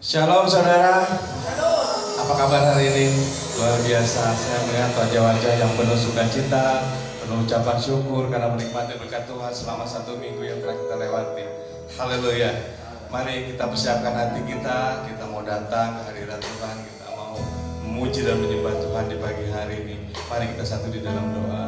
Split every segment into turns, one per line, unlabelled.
Shalom saudara, apa kabar hari ini? Luar biasa, saya melihat wajah-wajah yang penuh sukacita, penuh ucapan syukur karena menikmati berkat Tuhan selama 1 minggu yang telah kita lewati. Haleluya. Mari kita persiapkan hati kita mau datang ke hadirat Tuhan, kita mau memuji dan menyembah Tuhan di pagi hari ini. Mari kita satu di dalam doa.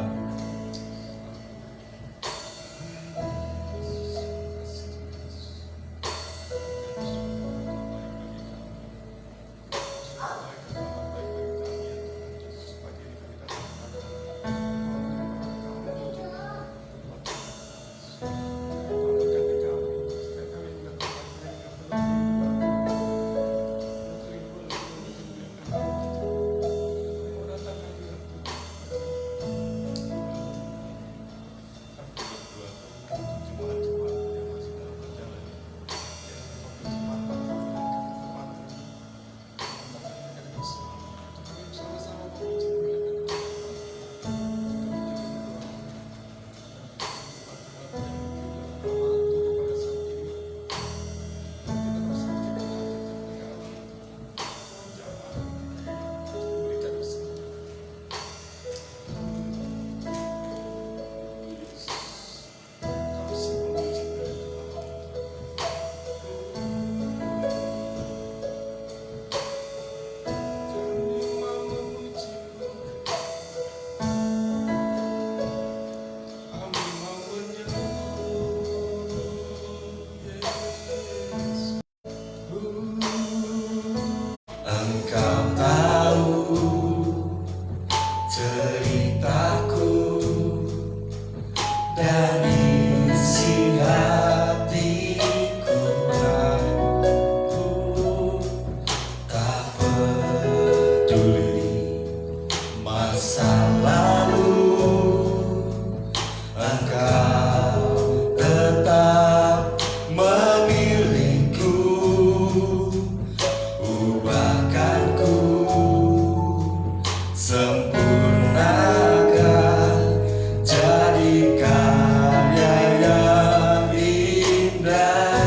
Engkau tahu ceritaku dan isi hatiku, aku tak peduli masa lalu, Engkau tetap memilihku. Ubahkanku, sempurnakan, jadi karya yang indah.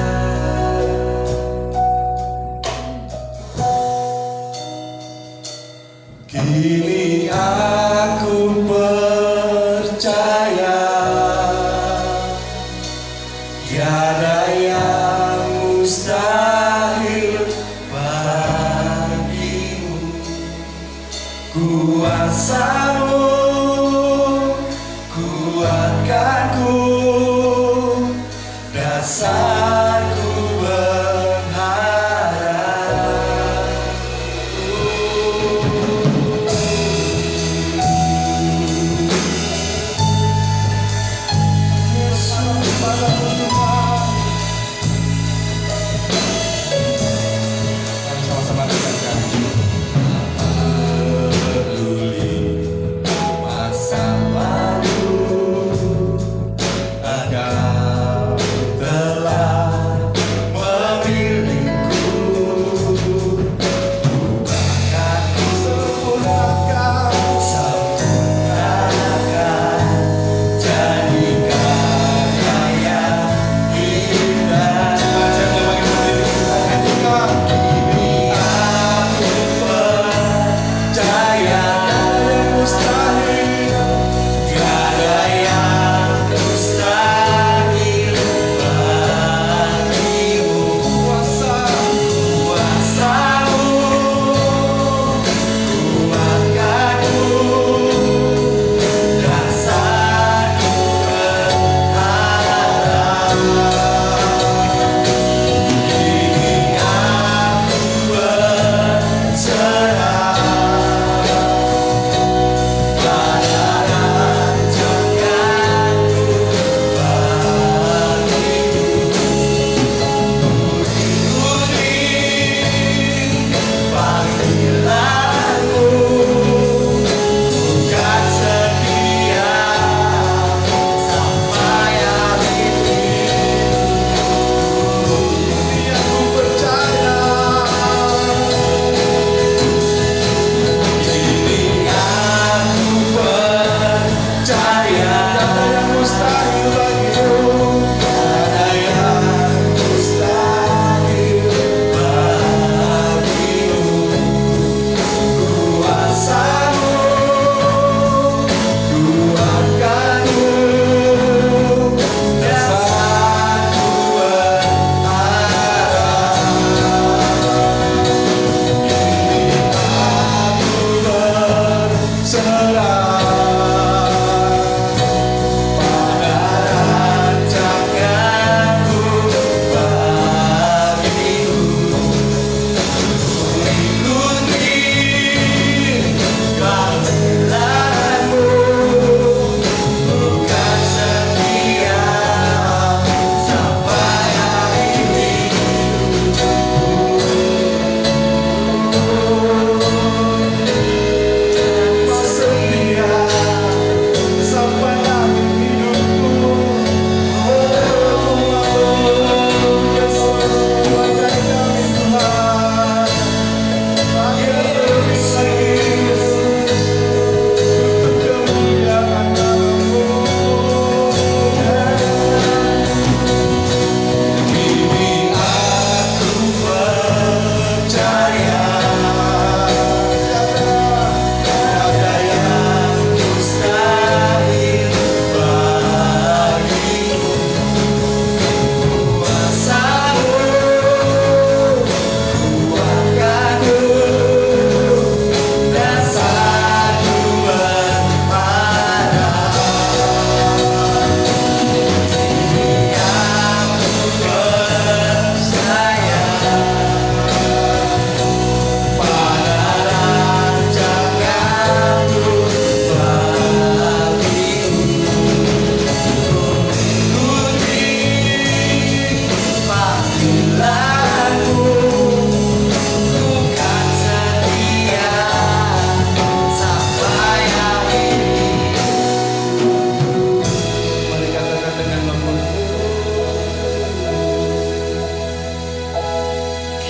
Kini aku percaya tiada yang mustahil bagimu. Kuasamu kuatkanku, dasarku berharap. Yesus, padamu Tuhan. Mari sama-sama kita nyanyi. Peduli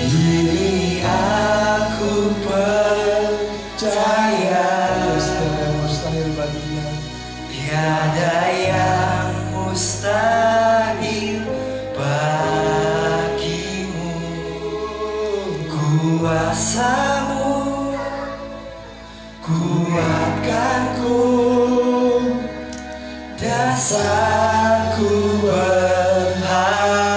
Kini aku percaya
mustahil baginya.
tiada yang mustahil bagimu. Kuasamu kuatkanku, dasarku berharap.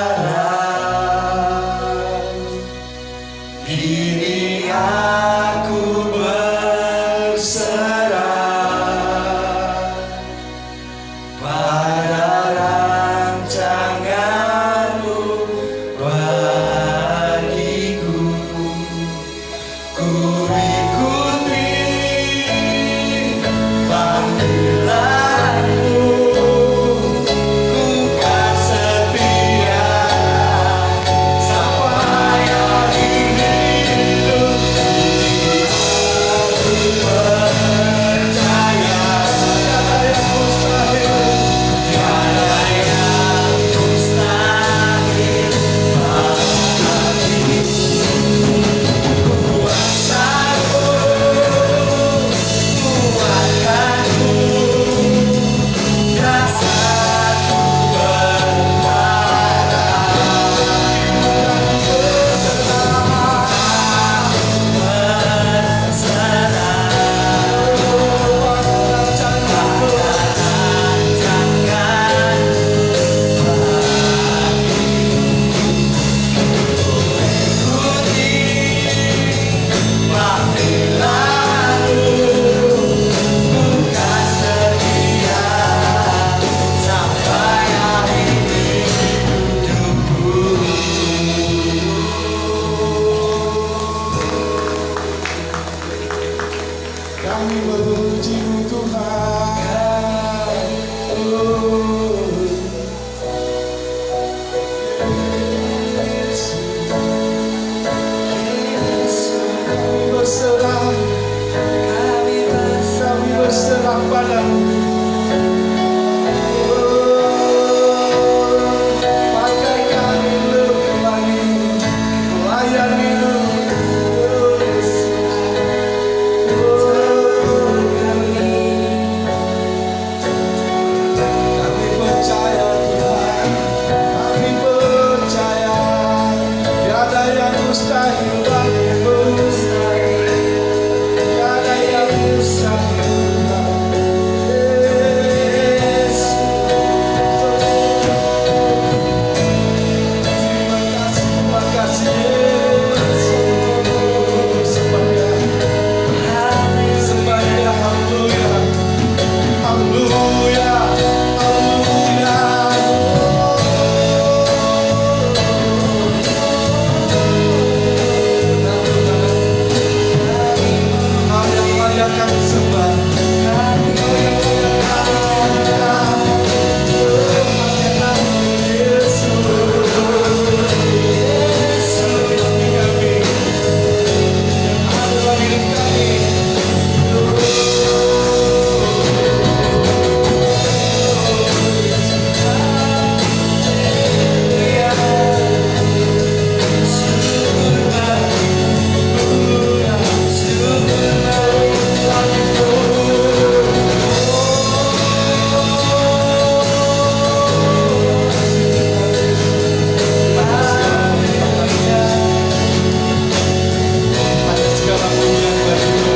Kini aku berserah pada rancanganmu bagiku. Ku ikuti panggilanmu, ku kan setia sampai akhir hidup. Aku percaya tiada yang mustahil, tiada yang mustahil bagimu. Kuasamu kuatkanku, dasarku
Kami memuji-Mu Tuhan. Kami berserah, kami berserah padamu. Pakai kami lebih lagi, melayani-Mu. Kami percaya Tuhan, kami percaya tiada yang mustahil bagimu, tiada yang mustahil Yesus. Terima kasih Yesus. Sembah dia, haleluya, haleluya, haleluya. Haleluya, kami sembah. Ada segala pujian bagimu.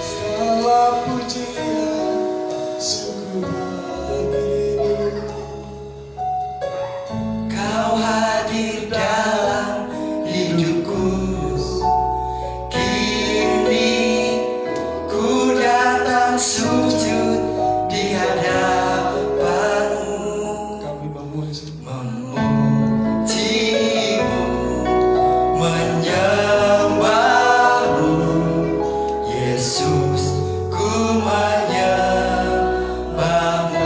Segala pujian syukur bagimu.
Kau hadir dalam hidupku. Kini ku datang sujud di hadapanmu,
Kami memuji.
memujimu, menyembahmu, Yesus, ku menyembahmu.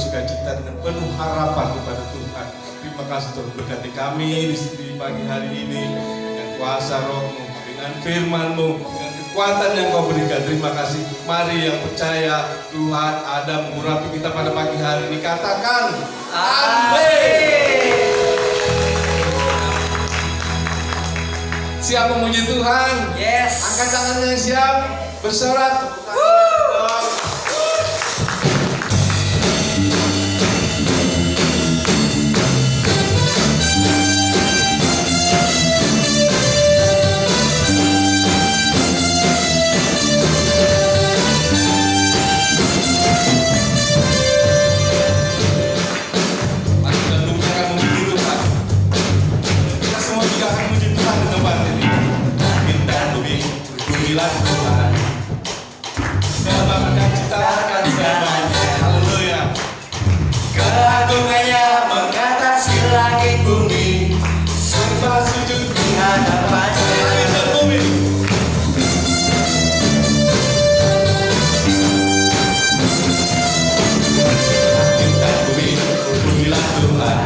sukacita dengan penuh harapan kepada Tuhan. Terima kasih Tuhan berkati kami di pagi hari ini dengan kuasa Roh-Mu, dengan firman-Mu, dengan kekuatan yang Kau berikan. Terima kasih. Mari yang percaya Tuhan ada mengurapi kita pada pagi hari ini. Katakan amin. Siap memuji Tuhan?
Yes.
Angkat tangannya siap, bersorak. Tuhan, sebabkan ciptakan semuanya. Haleluya.
Keagungannya mengatasi langit bumi,
Sembah sujud
di hadapannya.
langit dan bumi. Langit dan bumi, pujilah Tuhan,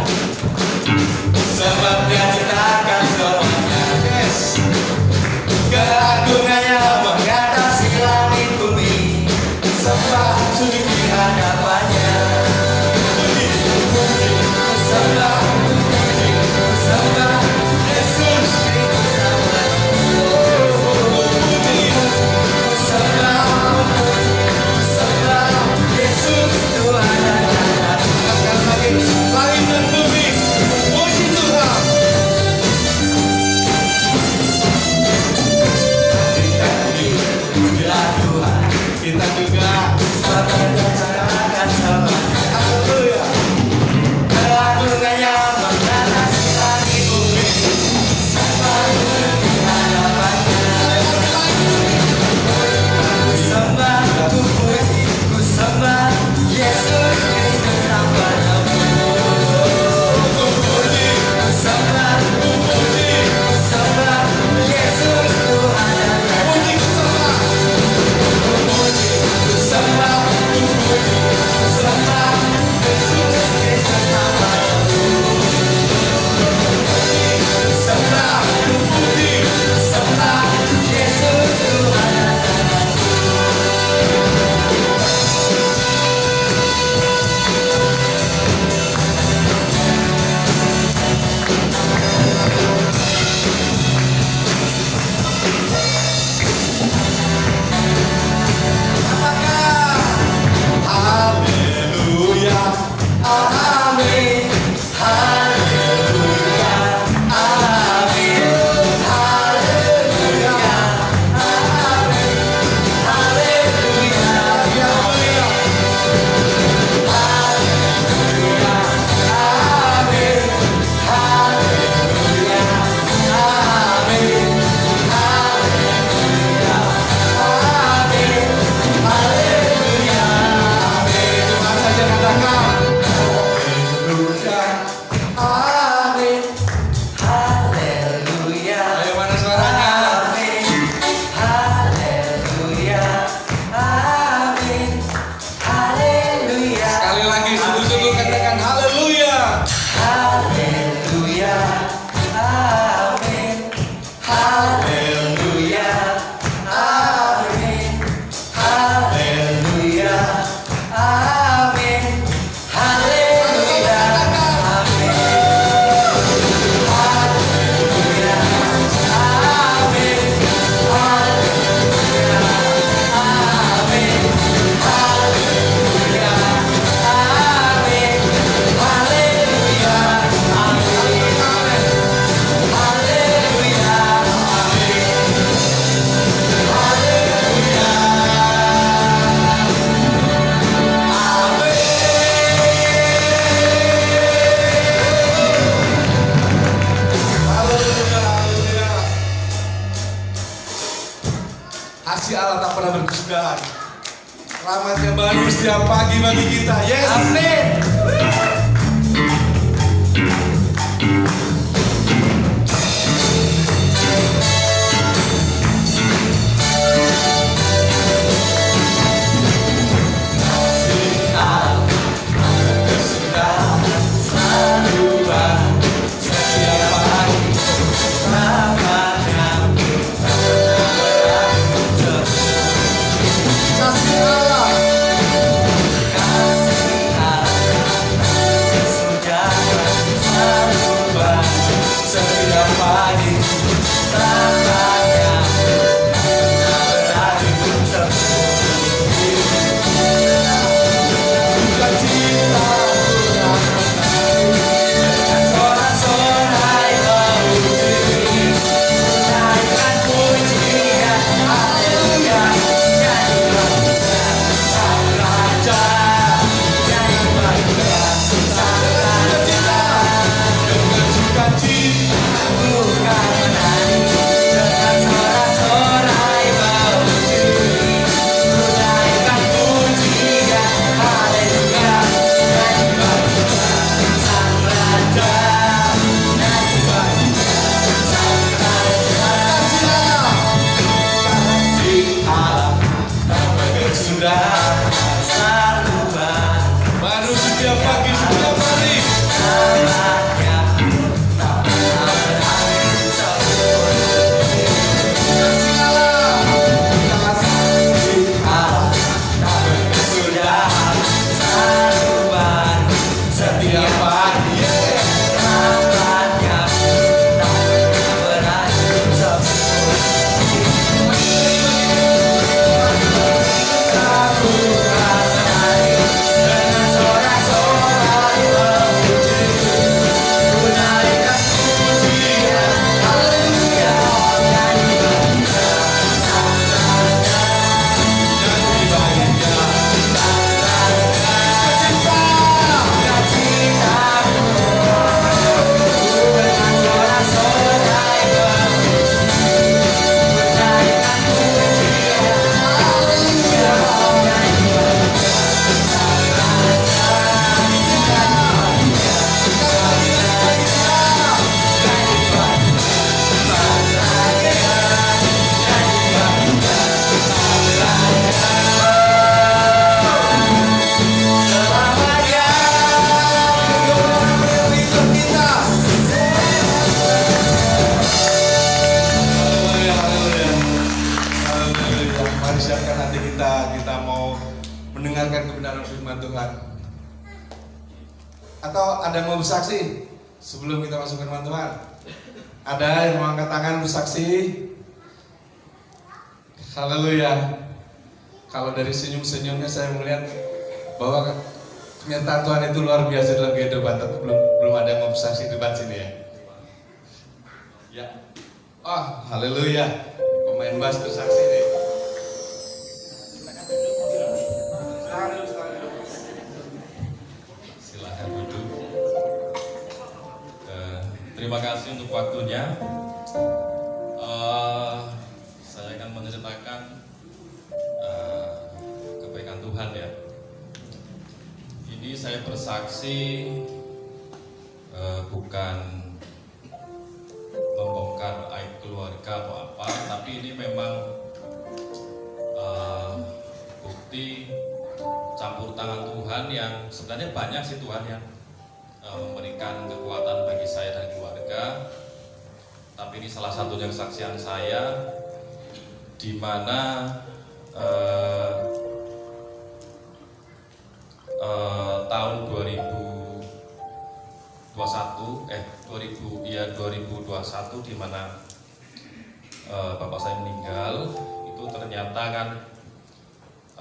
sebab Dia ciptakan semuanya. Yes.
Keagungannya mengatasi langit bumi,
Sembah sujud
di hadapannya.
puji, puji,
Sembah, sembah Yesus Kristus namanya.
puji.
Sembah, sembah Yesus Tuhan dan Raja.
Sekali lagi, langit dan bumi, puji Tuhan.
Pujilah Tuhan,
Kita juga,
sebab Dia ciptakan semuanya.
haleluya.
Keagungannya mengatasi langit bumi, sembah di hadapannya. Ku sembah, ku puji, ku sembah Yesus Kristus namanya. Ku puji, ku sembah, ku puji, ku sembah Yesus Tuhan dan Raja.
Puji sembah,
Ku puji, ku sembah, ku puji, ku sembah Yesus Kristus namanya. Ku sembah, ku puji, ku sembah Yesus Tuhan dan Raja.
haleluya.
Amin, haleluya, amin, haleluya, amin, haleluya, haleluya, amin, haleluya, amin, haleluya, amin, haleluya, amin.
Tuhan saja katakan,
Amin, haleluya.
ayo mana suaranya?
Amin, haleluya. Amin, haleluya.
Sekali lagi sungguh-sungguh katakan haleluya.
Haleluya. Amin, haleluya. Amin, haleluya. Amin, haleluya. Amin.
Haleluya, haleluya. Kasih Allah tak pernah berkesudahan. Rahmatnya baru setiap pagi bagi kita. Yes.
Amin.
Kasih Atau ada yang mau bersaksi sebelum kita masuk ke firman Tuhan? Ada yang mau angkat tangan bersaksi? Haleluya. Kalau dari senyum-senyumnya saya melihat bahwa kenyataan Tuhan itu luar biasa dalam kehidupan. Tapi belum ada yang mau bersaksi di depan sini ya. Ya. Oh, haleluya. Pemain bass bersaksi nih. Silakan duduk. Terima kasih untuk waktunya. Saya akan menceritakan kebaikan Tuhan ya. Ini saya bersaksi bukan membongkar aib keluarga atau apa, tapi ini memang bukti campur tangan Tuhan yang sebenarnya banyak sih Tuhan yang memberikan kekuatan bagi saya dan keluarga. Tapi ini salah satunya kesaksian saya, di mana tahun 2021 di mana bapak saya meninggal. Itu ternyata kan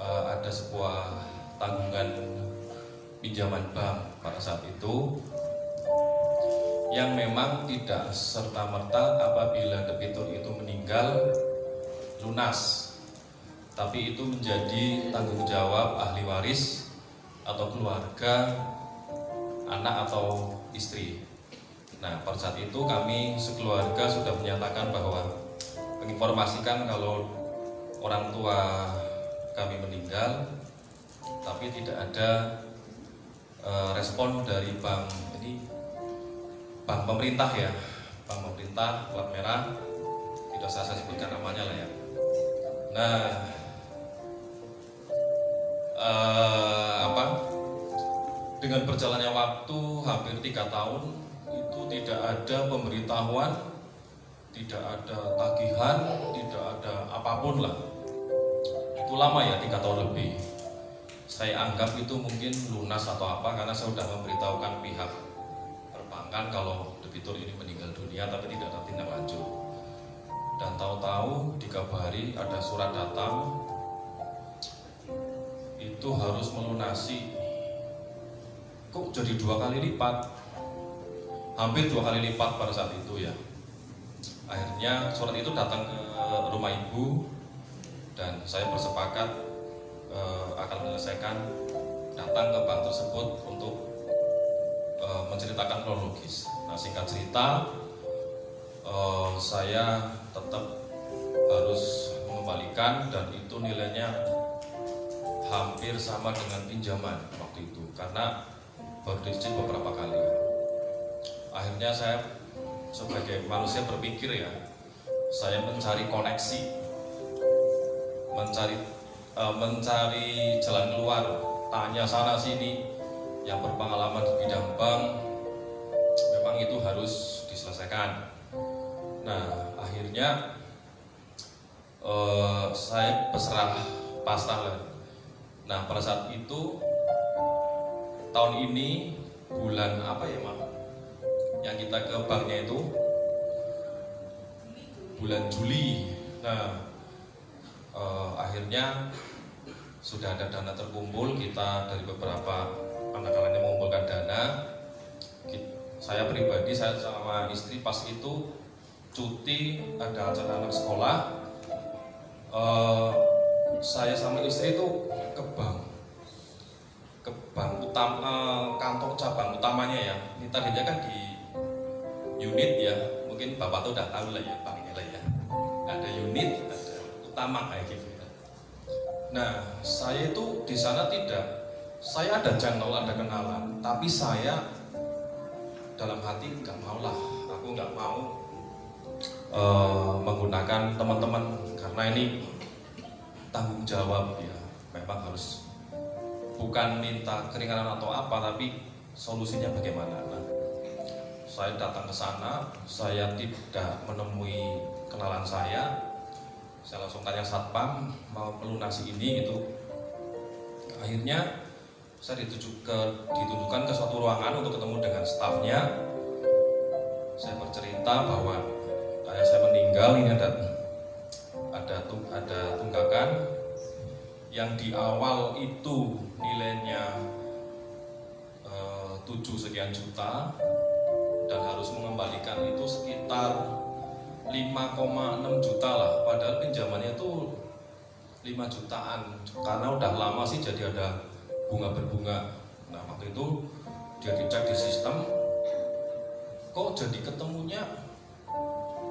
ada sebuah tanggungan pinjaman bank pada saat itu yang memang tidak serta-merta apabila debitur itu meninggal lunas, tapi itu menjadi tanggung jawab ahli waris atau keluarga, anak atau istri. Nah, pada saat itu kami sekeluarga sudah menyatakan bahwa menginformasikan kalau orang tua kami meninggal, tapi tidak ada respon dari bank. Ini bank pemerintah ya, bank pemerintah plat merah, tidak usah saya sebutkan namanya lah ya. Nah, dengan berjalannya waktu hampir 3 tahun itu tidak ada pemberitahuan, tidak ada tagihan, tidak ada apapun lah. Itu lama ya, 3 tahun lebih. Saya anggap itu mungkin lunas atau apa, karena saya sudah memberitahukan pihak perbankan kalau debitur ini meninggal dunia, tapi tidak ada tindak lanjut. Dan tahu-tahu dikabari ada surat datang, itu harus melunasi. Kok jadi 2 kali lipat? Hampir 2 kali lipat pada saat itu ya. Akhirnya surat itu datang ke rumah ibu, dan saya bersepakat akan menyelesaikan, datang ke bank tersebut untuk menceritakan kronologis. Nah, singkat cerita, saya tetap harus mengembalikan, dan itu nilainya hampir sama dengan pinjaman waktu itu, karena baru dicicil beberapa kali. Akhirnya saya sebagai manusia berpikir ya, saya mencari koneksi, mencari jalan keluar, tanya sana sini. Yang berpengalaman di bidang bank, memang itu harus diselesaikan. Nah, akhirnya saya berserah pasrah. Nah, pada saat itu tahun ini bulan apa ya Mak? Yang kita ke banknya itu bulan Juli. Nah, akhirnya sudah ada dana terkumpul. Kita dari beberapa anak-anaknya mengumpulkan dana. Saya pribadi, saya sama istri pas itu cuti, ada acara anak sekolah. Saya sama istri itu ke bank utama, kantor cabang utamanya ya. Ini tadinya kan di unit ya, mungkin bapak tuh udah tahu lah ya banknya lah ya. Ada unit, ada utama kayak gitu ya. Nah, saya itu di sana tidak. Saya ada channel, ada kenalan, tapi saya dalam hati nggak mau lah. Aku nggak mau menggunakan teman-teman, karena ini tanggung jawab ya. Memang harus, bukan minta keringanan atau apa, tapi solusinya bagaimana. Nah, saya datang ke sana, saya tidak menemui kenalan saya. Saya langsung tanya satpam mau melunasi ini gitu. Akhirnya
saya ditunjukkan ke suatu ruangan untuk ketemu dengan stafnya. Saya bercerita bahwa ayah saya meninggal, ini ada tunggakan yang di awal itu nilainya 7 sekian juta dan harus mengembalikan itu sekitar 5,6 juta lah, padahal pinjamannya itu 5 jutaan karena udah lama sih, jadi ada bunga berbunga. Nah waktu itu dia dicek di sistem, kok jadi ketemunya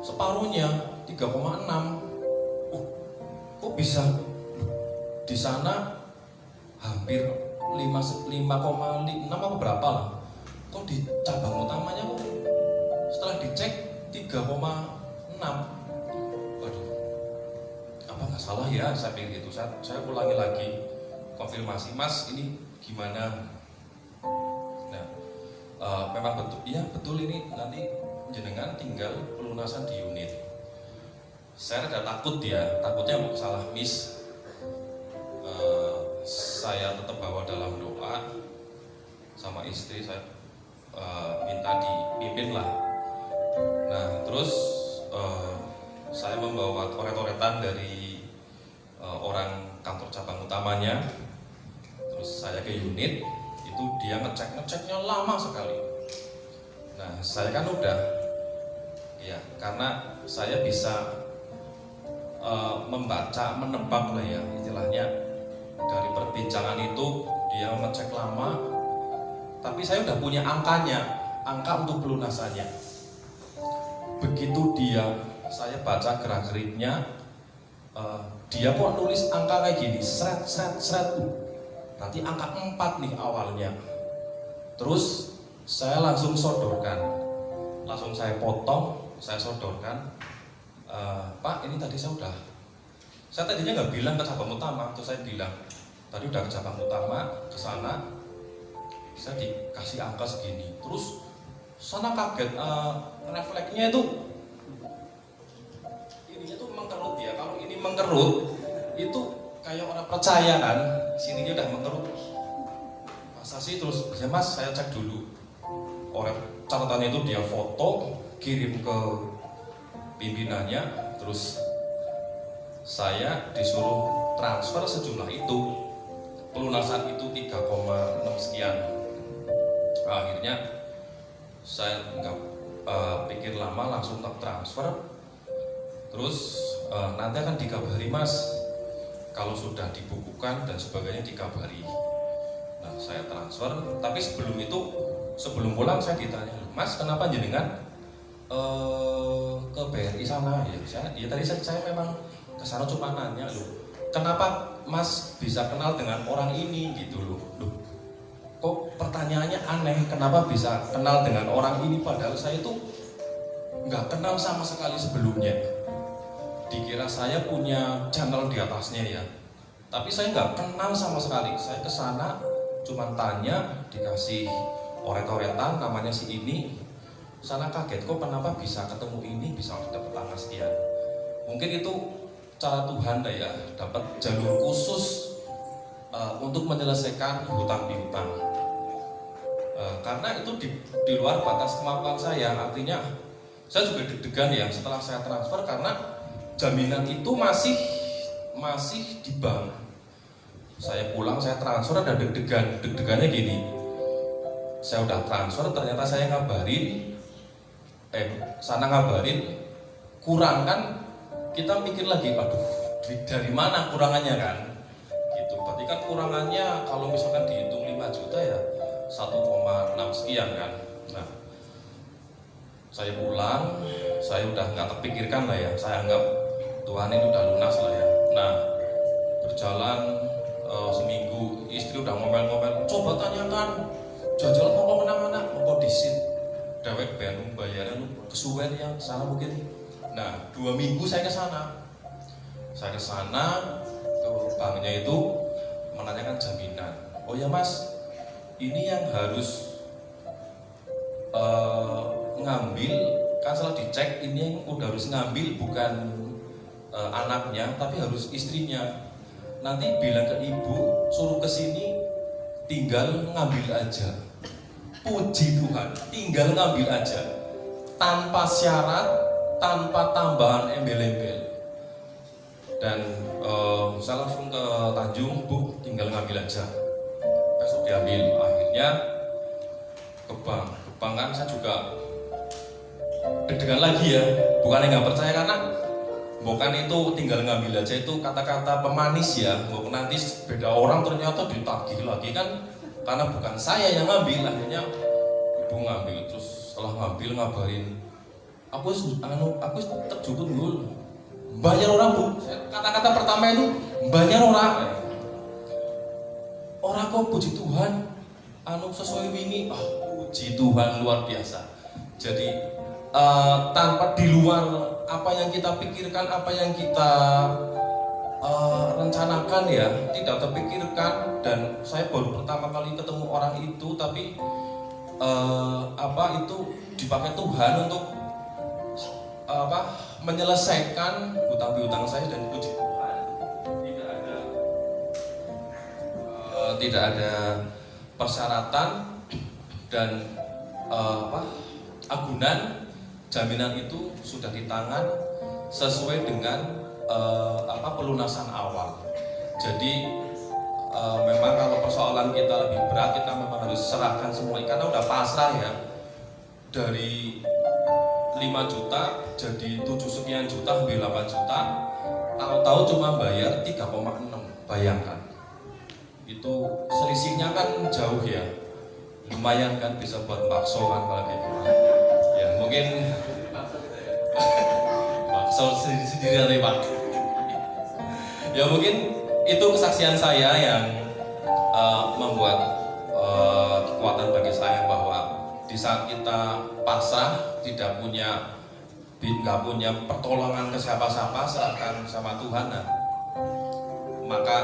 separuhnya 3,6. Kok bisa di sana hampir 5,6 apa berapa lah, kok di cabang utamanya kok setelah dicek 3,6. Waduh, apa nggak salah ya, saya pikir gitu. Saya ulangi lagi, konfirmasi, Mas ini gimana. Nah memang betul, iya betul, ini nanti jenengan tinggal pelunasan di unit. Saya rada takut ya, takutnya mau salah miss. Saya tetap bawa dalam doa sama istri, saya minta dipimpin lah. Nah terus saya membawa coret-coretan dari orang kantor cabang utamanya. Terus saya ke unit, itu dia ngeceknya lama sekali. Nah saya kan udah ya, karena saya bisa membaca, menebak lah ya istilahnya. Dari perbincangan itu dia ngecek lama, tapi saya udah punya angkanya, angka untuk pelunasannya. Begitu saya baca gerak-geriknya, dia kok nulis angka kayak gini, seret. Berarti angka 4 nih awalnya. Terus saya langsung sodorkan, langsung saya potong, saya sodorkan. Pak, ini tadi saya tadinya nggak bilang ke cabang utama, terus saya bilang tadi udah ke cabang utama, ke sana saya dikasih angka segini. Terus sana kaget, refleksnya itu ininya tuh mengkerut ya. Kalau ini mengkerut itu kayak orang percaya kan, sininya udah mengkerut. Masa sih? Terus ya Mas, saya cek dulu. Orang catatannya itu dia foto, kirim ke pimpinannya, terus saya disuruh transfer sejumlah itu, pelunasan itu 3,6 sekian. Akhirnya saya nggak pikir lama, langsung transfer. Terus nanti akan dikabari Mas, kalau sudah dibukukan dan sebagainya dikabari. Nah saya transfer, tapi sebelum pulang saya ditanya, Mas kenapa jenengan ke BRI sana? Ya tadi saya memang kesana cuma nanya loh, kenapa Mas bisa kenal dengan orang ini gitu loh. Kok pertanyaannya aneh, kenapa bisa kenal dengan orang ini padahal saya itu nggak kenal sama sekali sebelumnya. Dikira saya punya channel di atasnya ya, tapi saya nggak kenal sama sekali. Saya kesana cuma tanya, dikasih oret-oretan namanya si ini. Sana kaget, kok kenapa bisa ketemu ini, bisa dapat angka sekian. Mungkin itu cara Tuhan ya, dapat jalur khusus untuk menyelesaikan hutang piutang. Karena itu di luar batas kemampuan saya, artinya saya juga deg-degan ya setelah saya transfer, karena jaminan itu masih di bank. Saya pulang, saya transfer, ada deg-degannya gini. Saya udah transfer, ternyata saya sana ngabarin kurang kan. Kita mikir lagi, aduh dari mana kurangannya kan gitu. Berarti kan kurangannya kalau misalkan dihitung 5 juta ya 1,6 sekian kan. Nah saya pulang, saya udah nggak terpikirkan lah ya, saya anggap Tuhan ini udah lunas lah ya. Nah berjalan seminggu, istri udah ngomel-ngomel, coba tanyakan jajalan mau kemana-mana, mau disit dewek Bandung bayaran kesuwen ya sana mungkin. Nah 2 minggu saya ke sana ke banknya itu menanyakan jaminan. Oh ya Mas, ini yang harus ngambil kan, setelah dicek ini yang udah harus ngambil bukan anaknya tapi harus istrinya. Nanti bilang ke ibu suruh kesini tinggal ngambil aja. Puji Tuhan, tinggal ngambil aja, tanpa syarat, tanpa tambahan embel-embel. Dan saya langsung ke Tanjung, Bu, tinggal ngambil aja. Besok diambil. Akhirnya ke bank kan saya juga deg-degan lagi ya. Bukannya nggak percaya, karena bukan itu tinggal ngambil aja itu kata-kata pemanis ya. Mau nanti beda orang ternyata ditagih lagi kan, karena bukan saya yang ngambil. Akhirnya ibu ngambil, terus setelah ngambil ngabarin, aku terjukut dulu. Banyak orang, Bu. Kata-kata pertama itu banyak orang. Orang kok puji Tuhan, sesuai wingi. Puji Tuhan luar biasa. Jadi tanpa di luar apa yang kita pikirkan, apa yang kita rencanakan ya, tidak terpikirkan. Dan saya baru pertama kali ketemu orang itu, tapi itu dipakai Tuhan untuk menyelesaikan hutang piutang saya. Dan puji Tuhan tidak ada persyaratan dan agunan. Jaminan itu sudah di tangan sesuai dengan pelunasan awal. Jadi memang kalau persoalan kita lebih berat, kita memang harus serahkan semua, karena udah pasrah ya. Dari 5 juta jadi 7 sekian juta, hampir 8 juta. Tahu-tahu cuma bayar 3,6. Bayangkan. Itu selisihnya kan jauh ya. Lumayan kan, bisa buat bakso kan kalau kayak gitu. Ya mungkin bakso sendiri Pak. Ya mungkin itu kesaksian saya yang membuat kekuatan bagi saya, bahwa di saat kita pasrah, nggak punya pertolongan ke siapa-siapa, serahkan sama Tuhan, maka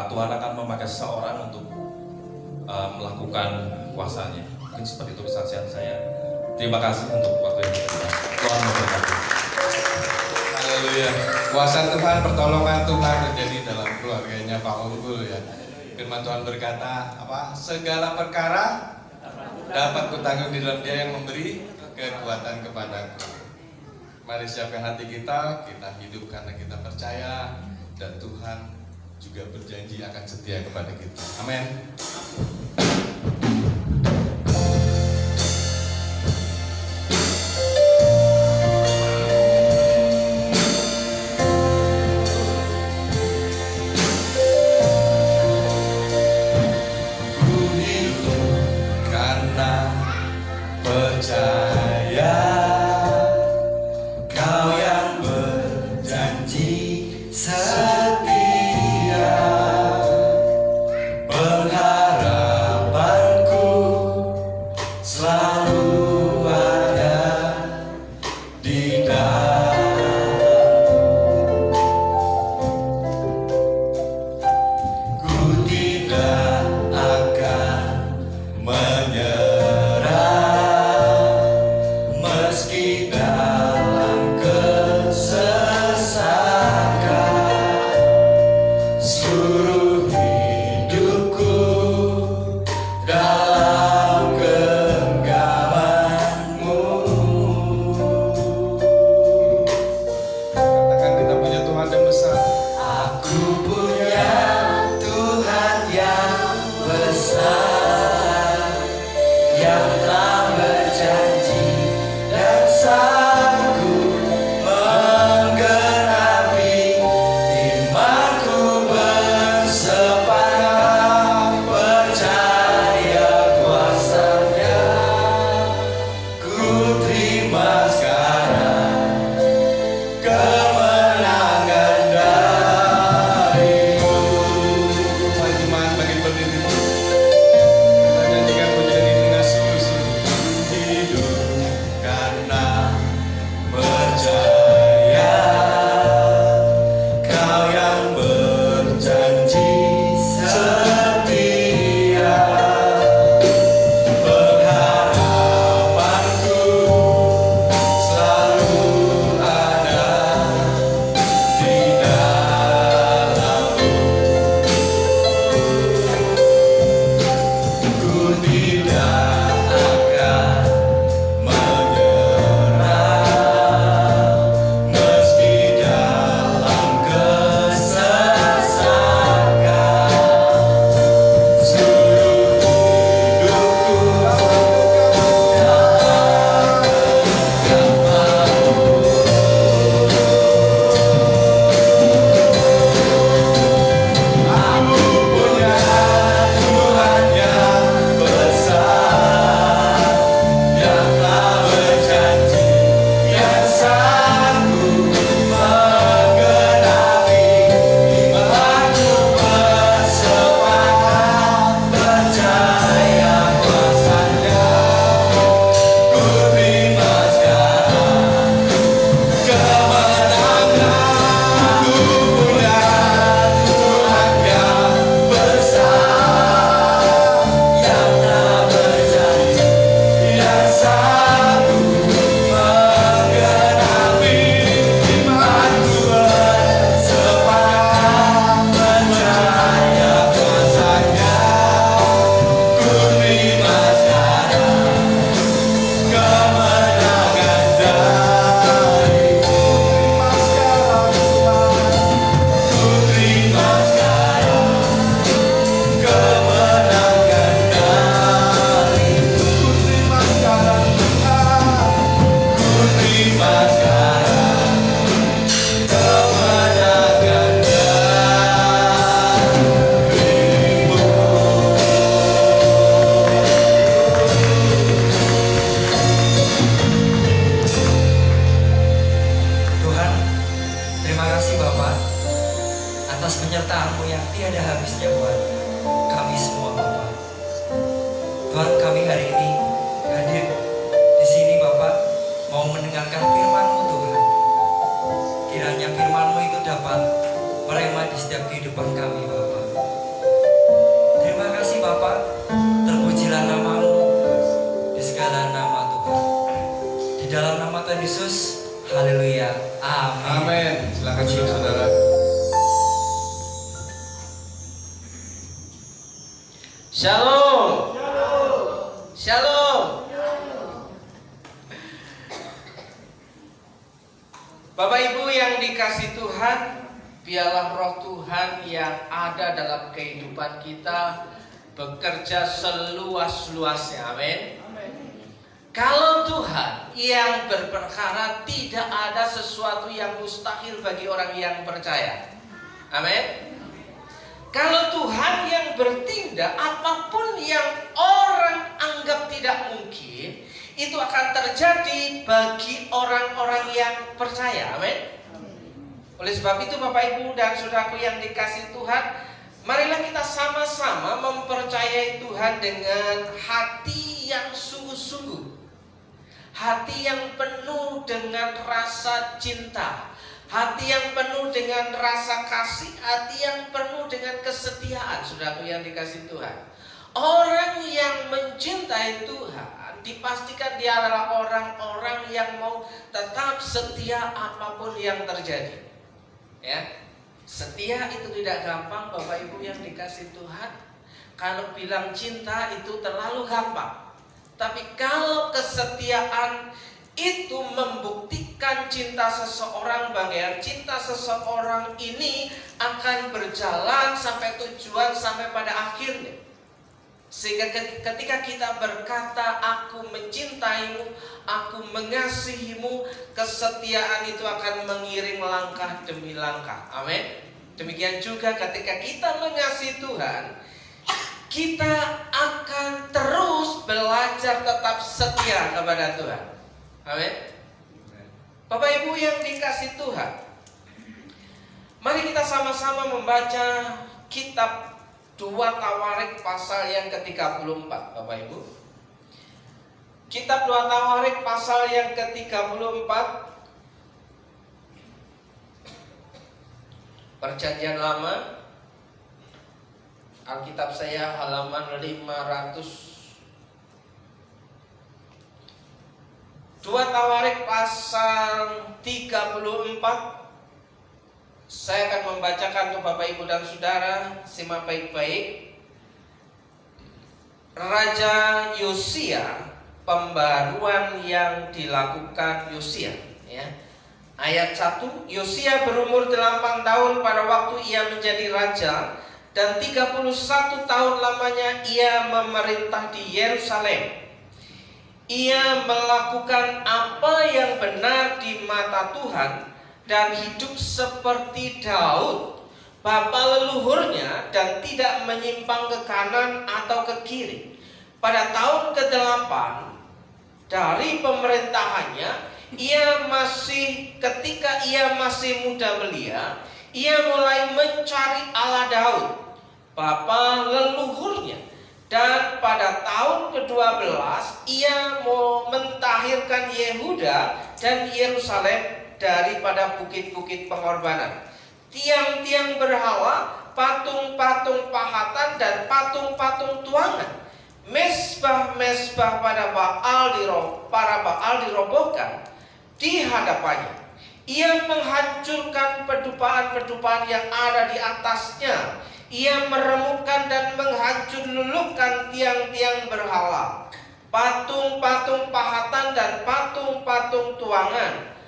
Tuhan akan memakai seseorang untuk melakukan kuasanya. Mungkin seperti itu kesaksian saya. Terima kasih untuk waktu yang diberikan. Tuhan memberkati.
Haleluya. Kuasa Tuhan, pertolongan Tuhan terjadi dalam keluarganya Pak Unggul ya. Firman Tuhan berkata, segala perkara dapat kutanggung di dalam Dia yang memberi kekuatan kepadaku. Mari siapkan hati kita hidup karena kita percaya, dan Tuhan juga berjanji akan setia kepada kita. Amin.
Percaya Kau yang berjanji setia, pengharapanku selalu ada di dalammu. Ku tidak akan menyerah, meski dalam kesesakan. Seluruh hidupku dalam genggamanmu.
Katakan, kita punya Tuhan yang besar.
Aku punya Tuhan yang besar, yang telah berjanji dan sanggup menggenapi imanku bersepakat percaya. Tuhan, kami hari ini hadir di sini Bapak, mau mendengarkan firman-Mu Tuhan. Kiranya firman-Mu itu dapat merema di setiap kehidupan kami Bapak. Terima kasih Bapak, terpujilah nama-Mu di segala nama Tuhan. Di dalam nama Tuhan Yesus, haleluya, amin.
Amin. Silakan duduk saudara.
Shalom. Shalom. Bapak Ibu yang dikasih Tuhan, biarlah roh Tuhan yang ada dalam kehidupan kita bekerja seluas-luasnya. Amin. Kalau Tuhan yang berperkara, tidak ada sesuatu yang mustahil bagi orang yang percaya. Amin. Kalau Tuhan yang bertindak, apapun yang orang anggap tidak mungkin, itu akan terjadi bagi orang-orang yang percaya. Amin. Oleh sebab itu Bapak Ibu dan saudaraku yang dikasih Tuhan, marilah kita sama-sama mempercayai Tuhan dengan hati yang sungguh-sungguh, hati yang penuh dengan rasa cinta, hati yang penuh dengan rasa kasih, hati yang penuh dengan kesetiaan. Saudaraku yang dikasih Tuhan, orang yang mencintai Tuhan dipastikan dia adalah orang-orang yang mau tetap setia apapun yang terjadi. Ya, setia itu tidak gampang Bapak Ibu yang dikasih Tuhan. Kalau bilang cinta itu terlalu gampang. Tapi kalau kesetiaan itu membuktikan cinta seseorang, bagian cinta seseorang ini akan berjalan sampai tujuan, sampai pada akhirnya. Sehingga ketika kita berkata aku mencintaimu, aku mengasihimu, kesetiaan itu akan mengiring langkah demi langkah. Amin. Demikian juga ketika kita mengasihi Tuhan, kita akan terus belajar tetap setia kepada Tuhan. Amin. Bapak Ibu yang dikasih Tuhan, mari kita sama-sama membaca kitab 2 Tawarik pasal yang ke-34. Bapak Ibu, kitab 2 Tawarik pasal yang ke-34, Perjanjian Lama. Alkitab saya halaman 500. 2 Tawarik pasal 34. Saya akan membacakan untuk Bapak Ibu dan Saudara. Simak baik-baik. Raja Yosia, pembaruan yang dilakukan Yosia, ya. Ayat 1, Yosia berumur 8 tahun pada waktu ia menjadi raja, dan 31 tahun lamanya ia memerintah di Yerusalem. Ia melakukan apa yang benar di mata Tuhan dan hidup seperti Daud bapa leluhurnya, dan tidak menyimpang ke kanan atau ke kiri. Pada tahun ke-8 dari pemerintahannya, ketika ia masih muda belia, ia mulai mencari Allah Daud bapa leluhurnya. Dan pada tahun ke-12 ia mau mentahirkan Yehuda dan Yerusalem daripada bukit-bukit pengorbanan, tiang-tiang berhala, patung-patung pahatan dan patung-patung tuangan, mesbah-mesbah para Baal dirobohkan di hadapannya. Ia menghancurkan pedupaan-pedupaan yang ada di atasnya. Ia meremukkan dan menghancur-lulukan tiang-tiang berhala, patung-patung pahatan dan patung-patung tuangan,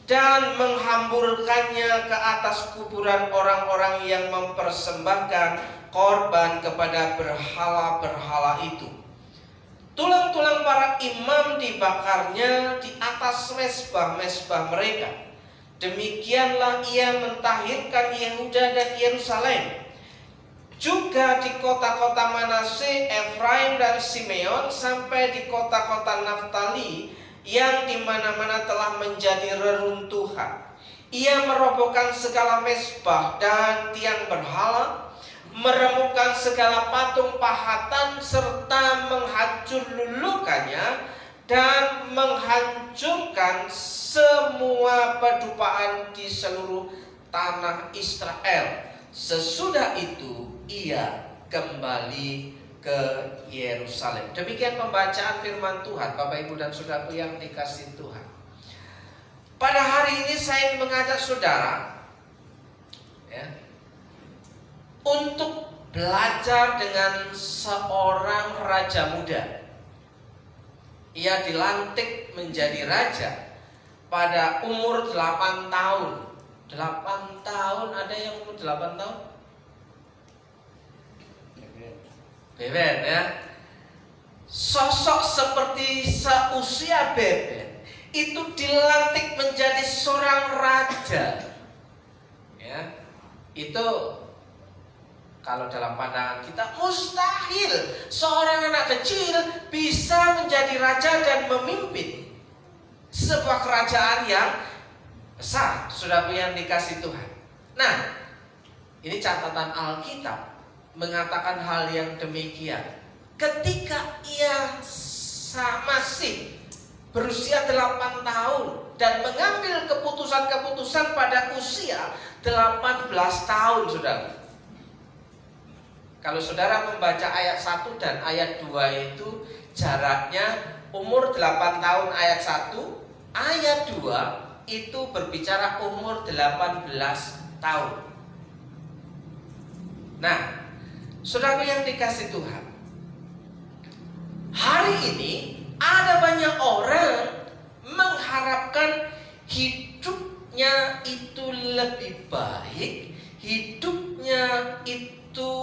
dan menghamburkannya ke atas kuburan orang-orang yang mempersembahkan korban kepada berhala-berhala itu. Tulang-tulang para imam dibakarnya di atas mesbah-mesbah mereka. Demikianlah ia mentahirkan Yehuda dan Yerusalem. Juga di kota-kota Manase, Efraim dan Simeon, sampai di kota-kota Naftali yang di mana-mana telah menjadi reruntuhan. Ia merobohkan segala mesbah dan tiang berhala,
meremukkan segala patung pahatan serta menghancurkan dan menghancurkan semua pedupaan di seluruh tanah Israel. Sesudah itu ia kembali ke Yerusalem. Demikian pembacaan firman Tuhan, Bapak Ibu dan Saudaraku yang dikasihi Tuhan. Pada hari ini saya ingin mengajak saudara untuk belajar dengan seorang raja muda. Ia dilantik menjadi raja pada umur 8 tahun. 8 tahun, ada yang umur 8 tahun? Beben ya. Sosok seperti seusia Beben itu dilantik menjadi seorang raja. Ya. Itu kalau dalam pandangan kita mustahil seorang anak kecil bisa menjadi raja dan memimpin sebuah kerajaan yang besar, saudara yang dikasih Tuhan. Nah, ini catatan Alkitab mengatakan hal yang demikian. Ketika ia masih berusia 8 tahun dan mengambil keputusan-keputusan pada usia 18 tahun, saudara. Kalau saudara membaca ayat 1 dan ayat 2 itu jaraknya umur 8 tahun ayat 1, ayat 2 itu berbicara umur 18 tahun. Nah, saudara yang dikasih Tuhan, hari ini ada banyak orang mengharapkan hidupnya itu lebih baik, hidupnya itu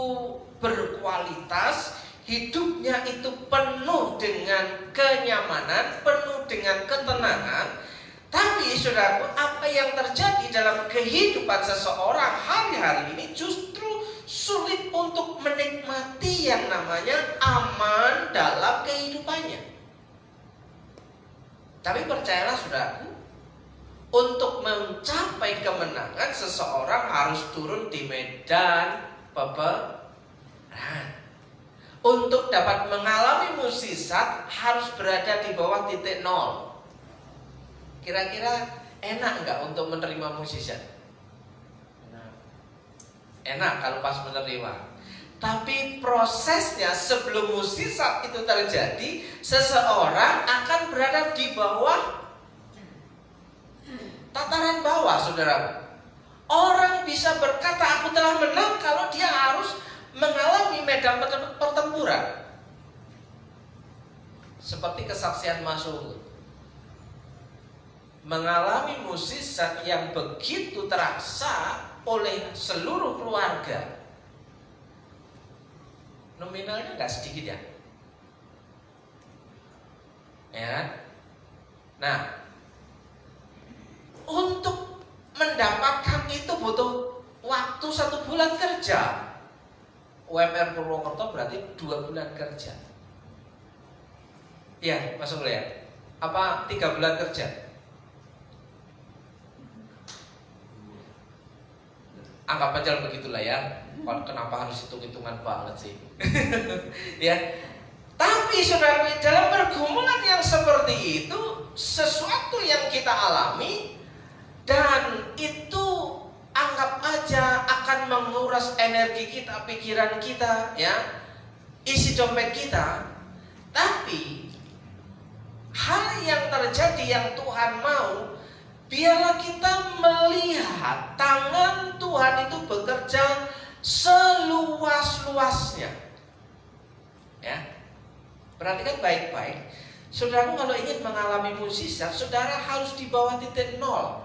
berkualitas, hidupnya itu penuh dengan kenyamanan, penuh dengan ketenangan. Tapi saudaraku, apa yang terjadi dalam kehidupan seseorang hari-hari ini justru sulit untuk menikmati yang namanya aman dalam kehidupannya. Tapi percayalah saudaraku, untuk mencapai kemenangan seseorang harus turun di medan peperangan. Untuk dapat mengalami mukjizat harus berada di bawah titik nol. Kira-kira enak nggak untuk menerima mukjizat? Enak kalau pas menerima. Tapi prosesnya sebelum mukjizat itu terjadi, seseorang akan berada di bawah tataran bawah, saudara. Orang bisa berkata aku telah menang kalau dia harus mengalami medan pertempuran. Seperti kesaksian Mas Unggul, mengalami mukjizat yang begitu terasa oleh seluruh keluarga. Nominalnya nggak sedikit ya. Nah, untuk mendapatkan itu butuh waktu 1 bulan kerja. UMR Purwokerto berarti 2 bulan kerja. Ya, masuk lihat. Apa 3 bulan kerja? Anggap aja begitulah ya. Kenapa harus hitung-hitungan banget sih? Ya. Tapi saudara, dalam pergumulan yang seperti itu, sesuatu yang kita alami dan itu anggap aja akan menguras energi kita, pikiran kita, ya, isi dompet kita. Tapi hal yang terjadi yang Tuhan mau, biarlah kita melihat tangan Tuhan itu bekerja seluas-luasnya. Ya. Perhatikan baik-baik. Saudara, kalau ingin mengalami mukjizat, saudara harus di bawah titik nol.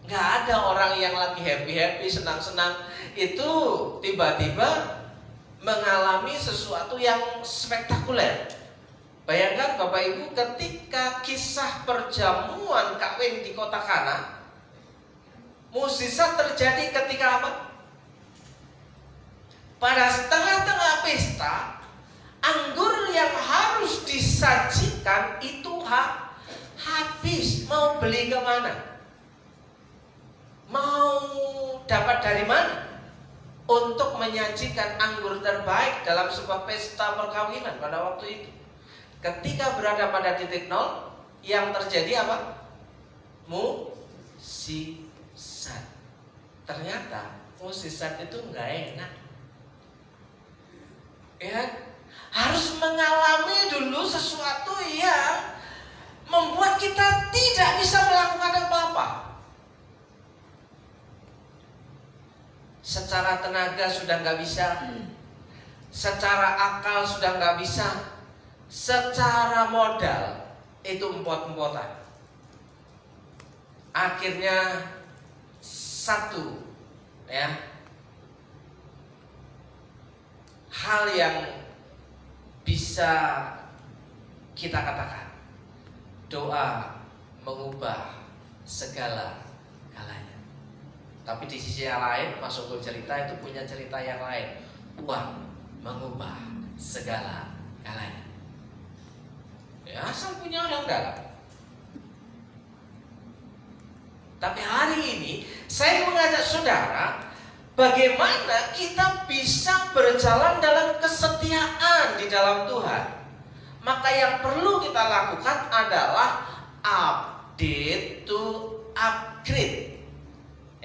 Gak ada orang yang lagi happy-happy, senang-senang itu tiba-tiba mengalami sesuatu yang spektakuler. Bayangkan Bapak Ibu, ketika kisah perjamuan kawin di kota Kana, mukjizat terjadi ketika apa? Pada tengah-tengah pesta, anggur yang harus disajikan itu habis. Mau beli kemana? Mau dapat dari mana? untuk menyajikan anggur terbaik dalam sebuah pesta perkawinan pada waktu itu. Ketika berada pada titik nol, yang terjadi apa? Mukjizat. Ternyata mukjizat itu nggak enak. Ya, harus mengalami dulu sesuatu yang membuat kita tidak bisa melakukan apa-apa. Secara tenaga sudah nggak bisa, secara akal sudah nggak bisa, secara modal itu empot-empotan. Akhirnya satu, ya, hal yang bisa kita katakan, doa mengubah segala galanya. Tapi di sisi yang lain, Mas Ogo cerita itu punya cerita yang lain. Uang mengubah segala galanya. Ya, asal punya orang dalam. Tapi hari ini saya mengajak saudara, bagaimana kita bisa berjalan dalam kesetiaan di dalam Tuhan. Maka yang perlu kita lakukan adalah update to upgrade.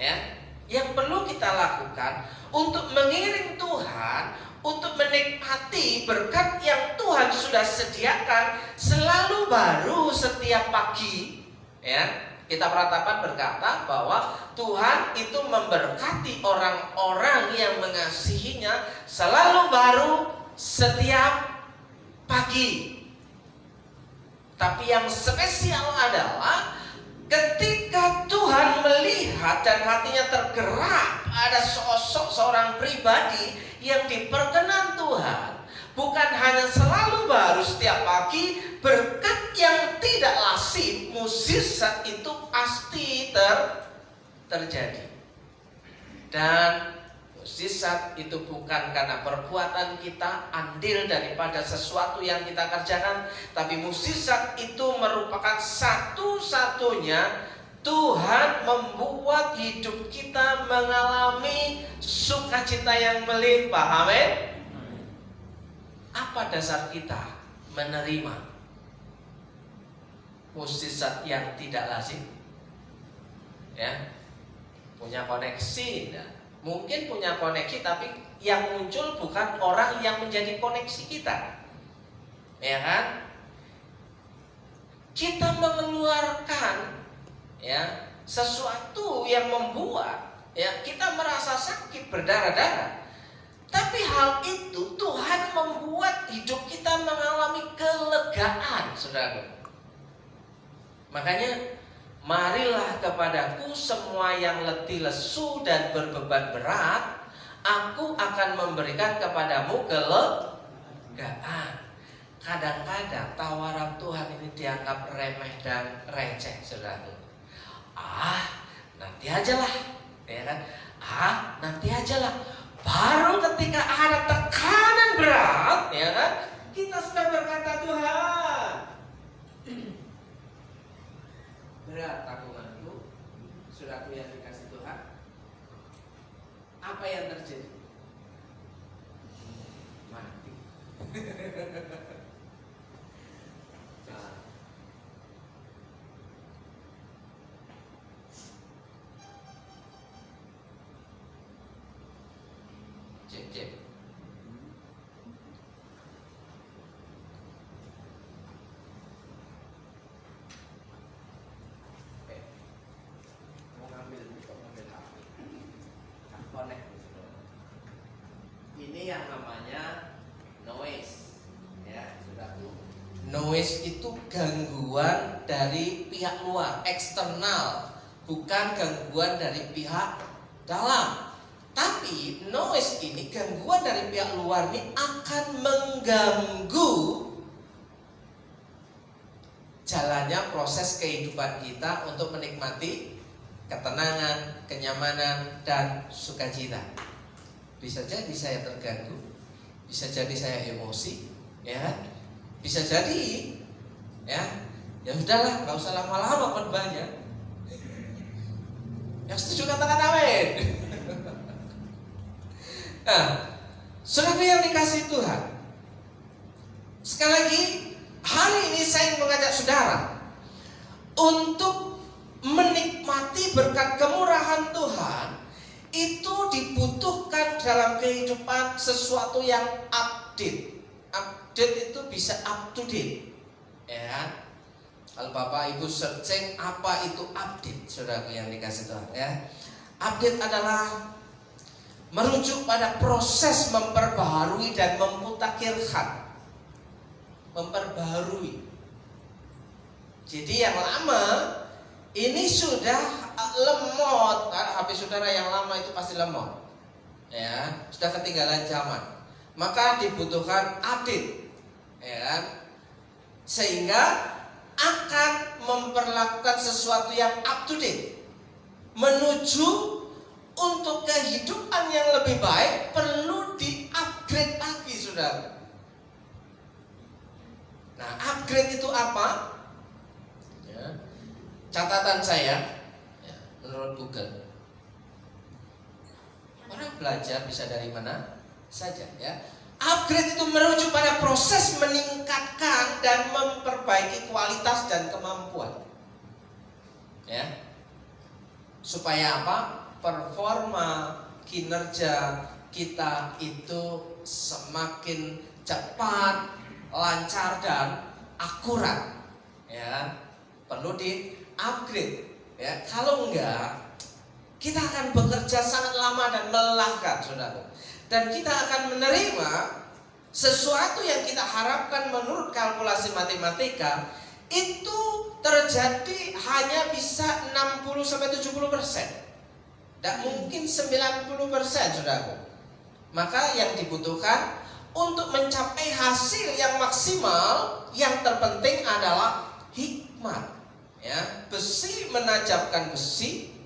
Ya, yang perlu kita lakukan untuk mengiring Tuhan, untuk menikmati berkat yang Tuhan sudah sediakan selalu baru setiap pagi. Ya, kita peratapan berkata bahwa Tuhan itu memberkati orang-orang yang mengasihinya selalu baru setiap pagi. Tapi yang spesial adalah ketika Tuhan melihat dan hatinya tergerak ada sosok seorang pribadi yang diperkenan Tuhan, bukan hanya selalu baru setiap pagi, berkat yang tidak lazim, mukjizat itu pasti terjadi. Dan mukjizat itu bukan karena perbuatan kita, andil daripada sesuatu yang kita kerjakan, tapi mukjizat itu merupakan satu-satunya Tuhan membuat hidup kita mengalami sukacita yang melimpah. Amin. Apa dasar kita menerima mukjizat yang tidak lazim? Ya, punya koneksi, nah, mungkin punya koneksi, tapi yang muncul bukan orang yang menjadi koneksi kita, ya kan? Kita mengeluarkan, ya, sesuatu yang membuat, ya, kita merasa sakit berdarah-darah. Tapi hal itu Tuhan membuat hidup kita mengalami kelegaan, saudara. Makanya marilah kepadaku semua yang letih lesu dan berbeban berat, aku akan memberikan kepadamu kelegaan. Kadang-kadang tawaran Tuhan ini dianggap remeh dan receh, saudara. Nanti ajalah, ya kan? Nanti ajalah. Baru ketika ada tekanan berat, ya kan, kita sudah berkata, Tuhan, berat tanggunganku, sudah aku yang dikasih Tuhan. Apa yang terjadi? Mati. Cek. Mau ngambil HP. Connect. Ini yang namanya noise. Ya, sudah tuh. Noise itu gangguan dari pihak luar, eksternal, bukan gangguan dari pihak dalam. Tapi noise ini, gangguan dari pihak luar ini akan mengganggu jalannya proses kehidupan kita untuk menikmati ketenangan, kenyamanan, dan sukacita. Bisa jadi saya terganggu, bisa jadi saya emosi, ya, bisa jadi, ya sudahlah, nggak usah lama-lama khotbahnya. Yang setuju katakan amin. Nah, saudara yang dikasih Tuhan, sekali lagi hari ini saya ingin mengajak saudara untuk menikmati berkat kemurahan Tuhan. Itu dibutuhkan dalam kehidupan sesuatu yang update. Update itu bisa up to date, ya. Kalau Bapak Ibu searching apa itu update, saudaraku yang dikasih Tuhan, ya. Update adalah merujuk pada proses memperbaharui dan memutakhirkan. Memperbaharui. Jadi yang lama ini sudah lemot. HP saudara yang lama itu pasti lemot, ya, sudah ketinggalan zaman. Maka dibutuhkan update, ya, sehingga akan memperlakukan sesuatu yang up to date, menuju untuk kehidupan yang lebih baik perlu di-upgrade lagi, saudara. Nah, upgrade itu apa? Ya, catatan saya, ya, menurut Google, orang belajar bisa dari mana saja, ya. Upgrade itu merujuk pada proses meningkatkan dan memperbaiki kualitas dan kemampuan, ya, supaya apa? Performa kinerja kita itu semakin cepat, lancar dan akurat, ya. Perlu di upgrade, ya. Kalau enggak, kita akan bekerja sangat lama dan melelahkan, saudara. Dan kita akan menerima sesuatu yang kita harapkan menurut kalkulasi matematika itu terjadi hanya bisa 60-70%. Tidak mungkin 90%, saudara. Maka yang dibutuhkan untuk mencapai hasil yang maksimal, yang terpenting adalah hikmat, ya. Besi menajamkan besi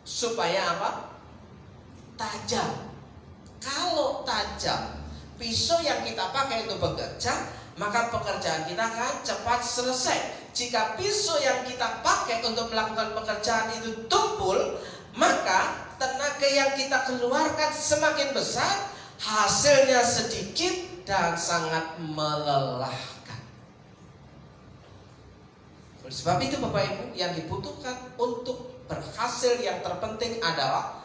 supaya apa? Tajam. Kalau tajam, pisau yang kita pakai untuk bekerja, maka pekerjaan kita akan cepat selesai. Jika pisau yang kita pakai untuk melakukan pekerjaan itu tumpul, maka tenaga yang kita keluarkan semakin besar, hasilnya sedikit dan sangat melelahkan. Oleh sebab itu Bapak Ibu, yang dibutuhkan untuk berhasil yang terpenting adalah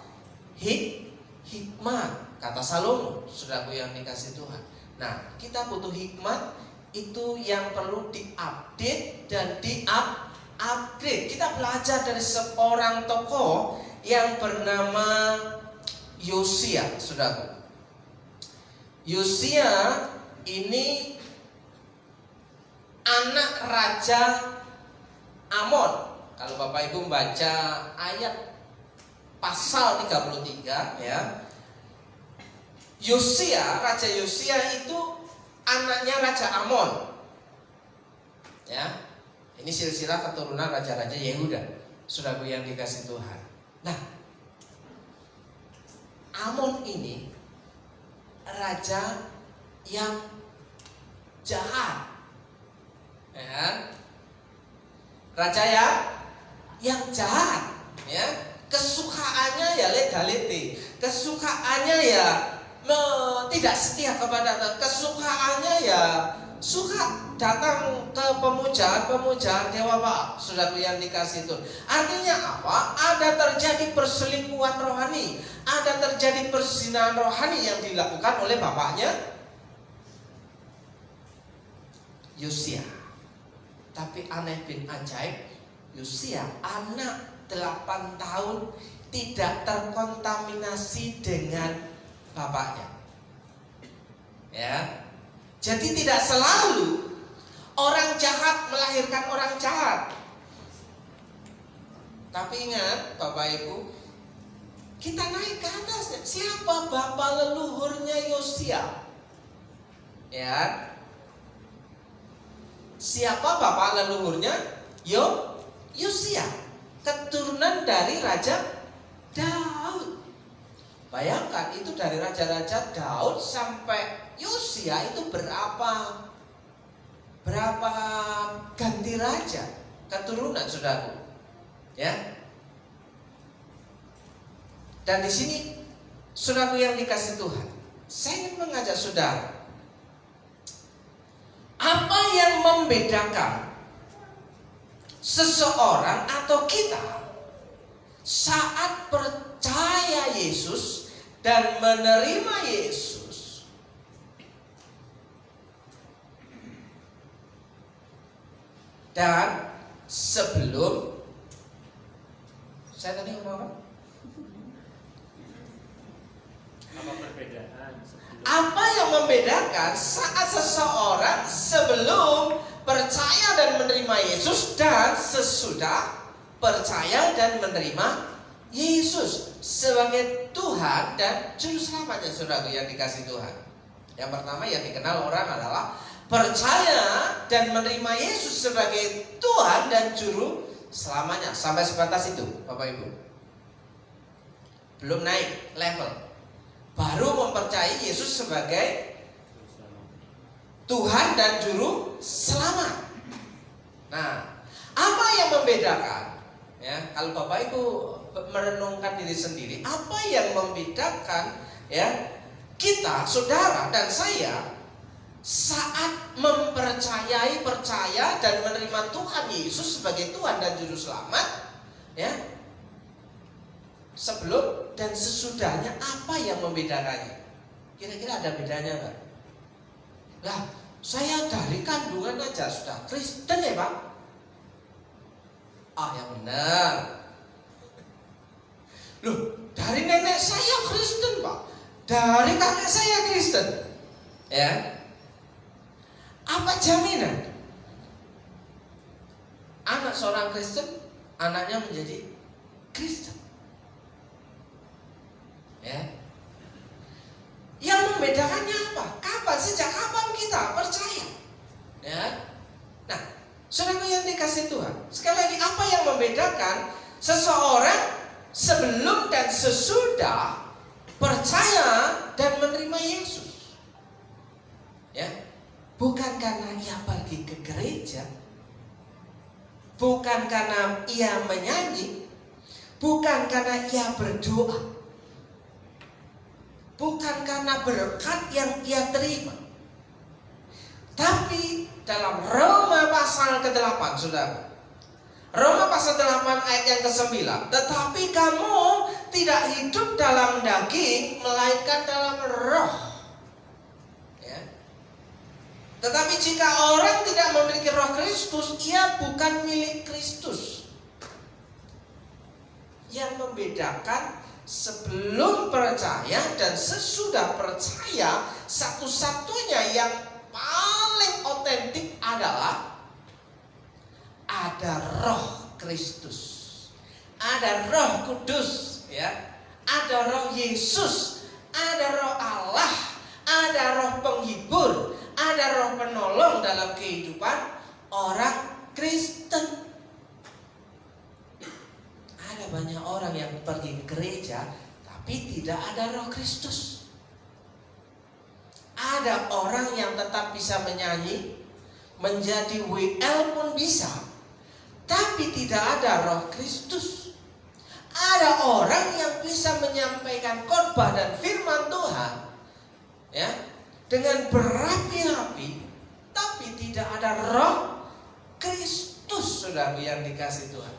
hikmat, kata Salomo, saudaraku yang dikasih Tuhan. Nah, kita butuh hikmat itu yang perlu diupdate dan di-upgrade. Kita belajar dari seorang tokoh yang bernama Yosia, saudaraku. Yosia ini anak Raja Amon. Kalau Bapak Ibu membaca ayat pasal 33, ya. Raja Yosia itu anaknya Raja Amon, ya. Ini silsilah keturunan raja-raja Yehuda, saudaraku yang dikasih Tuhan. Nah, Amon ini raja yang jahat, ya. Raja yang jahat, ya. Kesukaannya ya leda-lede, kesukaannya ya tidak setia kepada Tuhan, kesukaannya ya suka datang ke pemujaan dewa Baal, saudaraku yang dikasih Tuhan. Artinya apa? Ada terjadi perselingkuhan rohani, ada terjadi perzinahan rohani yang dilakukan oleh bapaknya Yosia. Tapi aneh bin ajaib, Yosia anak 8 tahun tidak terkontaminasi dengan bapaknya, ya. Jadi tidak selalu orang jahat melahirkan orang jahat. Tapi ingat Bapak Ibu, kita naik ke atasnya. Siapa bapak leluhurnya Yosia? Ya. Siapa bapak leluhurnya? Yosia, keturunan dari Raja Daud. Bayangkan, itu dari raja-raja Daud sampai Yosia itu berapa ganti raja keturunan, saudaraku, ya. Dan di sini Saudaraku yang dikasih Tuhan, saya ingin mengajak saudara, apa yang membedakan seseorang atau kita saat percaya Yesus dan menerima Yesus? Dan sebelum, saya tadi ngomong apa?
Apa perbedaan?
Apa yang membedakan saat seseorang sebelum percaya dan menerima Yesus dan sesudah percaya dan menerima Yesus sebagai Tuhan dan Juru Selamatnya, saudara yang dikasih Tuhan? Yang pertama yang dikenal orang adalah percaya dan menerima Yesus sebagai Tuhan dan Juru Selamatnya. Sampai sebatas itu, Bapak Ibu. Belum naik level. Baru mempercayai Yesus sebagai Tuhan dan Juru Selamat. Nah, apa yang membedakan? Ya, kalau Bapak Ibu merenungkan diri sendiri, apa yang membedakan ya kita, saudara dan saya saat percaya dan menerima Tuhan Yesus sebagai Tuhan dan Juru Selamat, ya, sebelum dan sesudahnya, apa yang membedakannya? Kira-kira ada bedanya nggak? Lah, saya dari kandungan aja sudah Kristen ya Pak? Ah, yang benar. Loh, dari nenek saya Kristen Pak, dari kakek saya Kristen, ya. Apa jaminan anak seorang Kristen anaknya menjadi Kristen? Ya. Yang membedakannya apa? Kapan? Sejak kapan kita percaya? Ya. Nah, saudara yang dikasih Tuhan, sekali lagi, apa yang membedakan seseorang sebelum dan sesudah percaya dan menerima Yesus? Ya. Bukan karena ia pergi ke gereja, bukan karena ia menyanyi, bukan karena ia berdoa, bukan karena berkat yang ia terima. Tapi dalam Roma pasal ke-8, saudara, Roma pasal 8 ayat yang ke-9, tetapi kamu tidak hidup dalam daging, melainkan dalam roh. Ya. Tetapi jika orang tidak memiliki roh Kristus, ia bukan milik Kristus. Yang membedakan sebelum percaya dan sesudah percaya, satu-satunya yang paling otentik adalah ada roh Kristus, ada roh Kudus, ya, ada roh Yesus, ada roh Allah, ada roh penghibur, ada roh penolong dalam kehidupan orang Kristen. Ada banyak orang yang pergi ke gereja tapi tidak ada roh Kristus. Ada orang yang tetap bisa menyanyi, menjadi WL pun bisa, tapi tidak ada roh Kristus. Ada orang yang bisa menyampaikan khotbah dan firman Tuhan, ya, dengan berapi-api, tapi tidak ada roh Kristus, saudara yang dikasih Tuhan.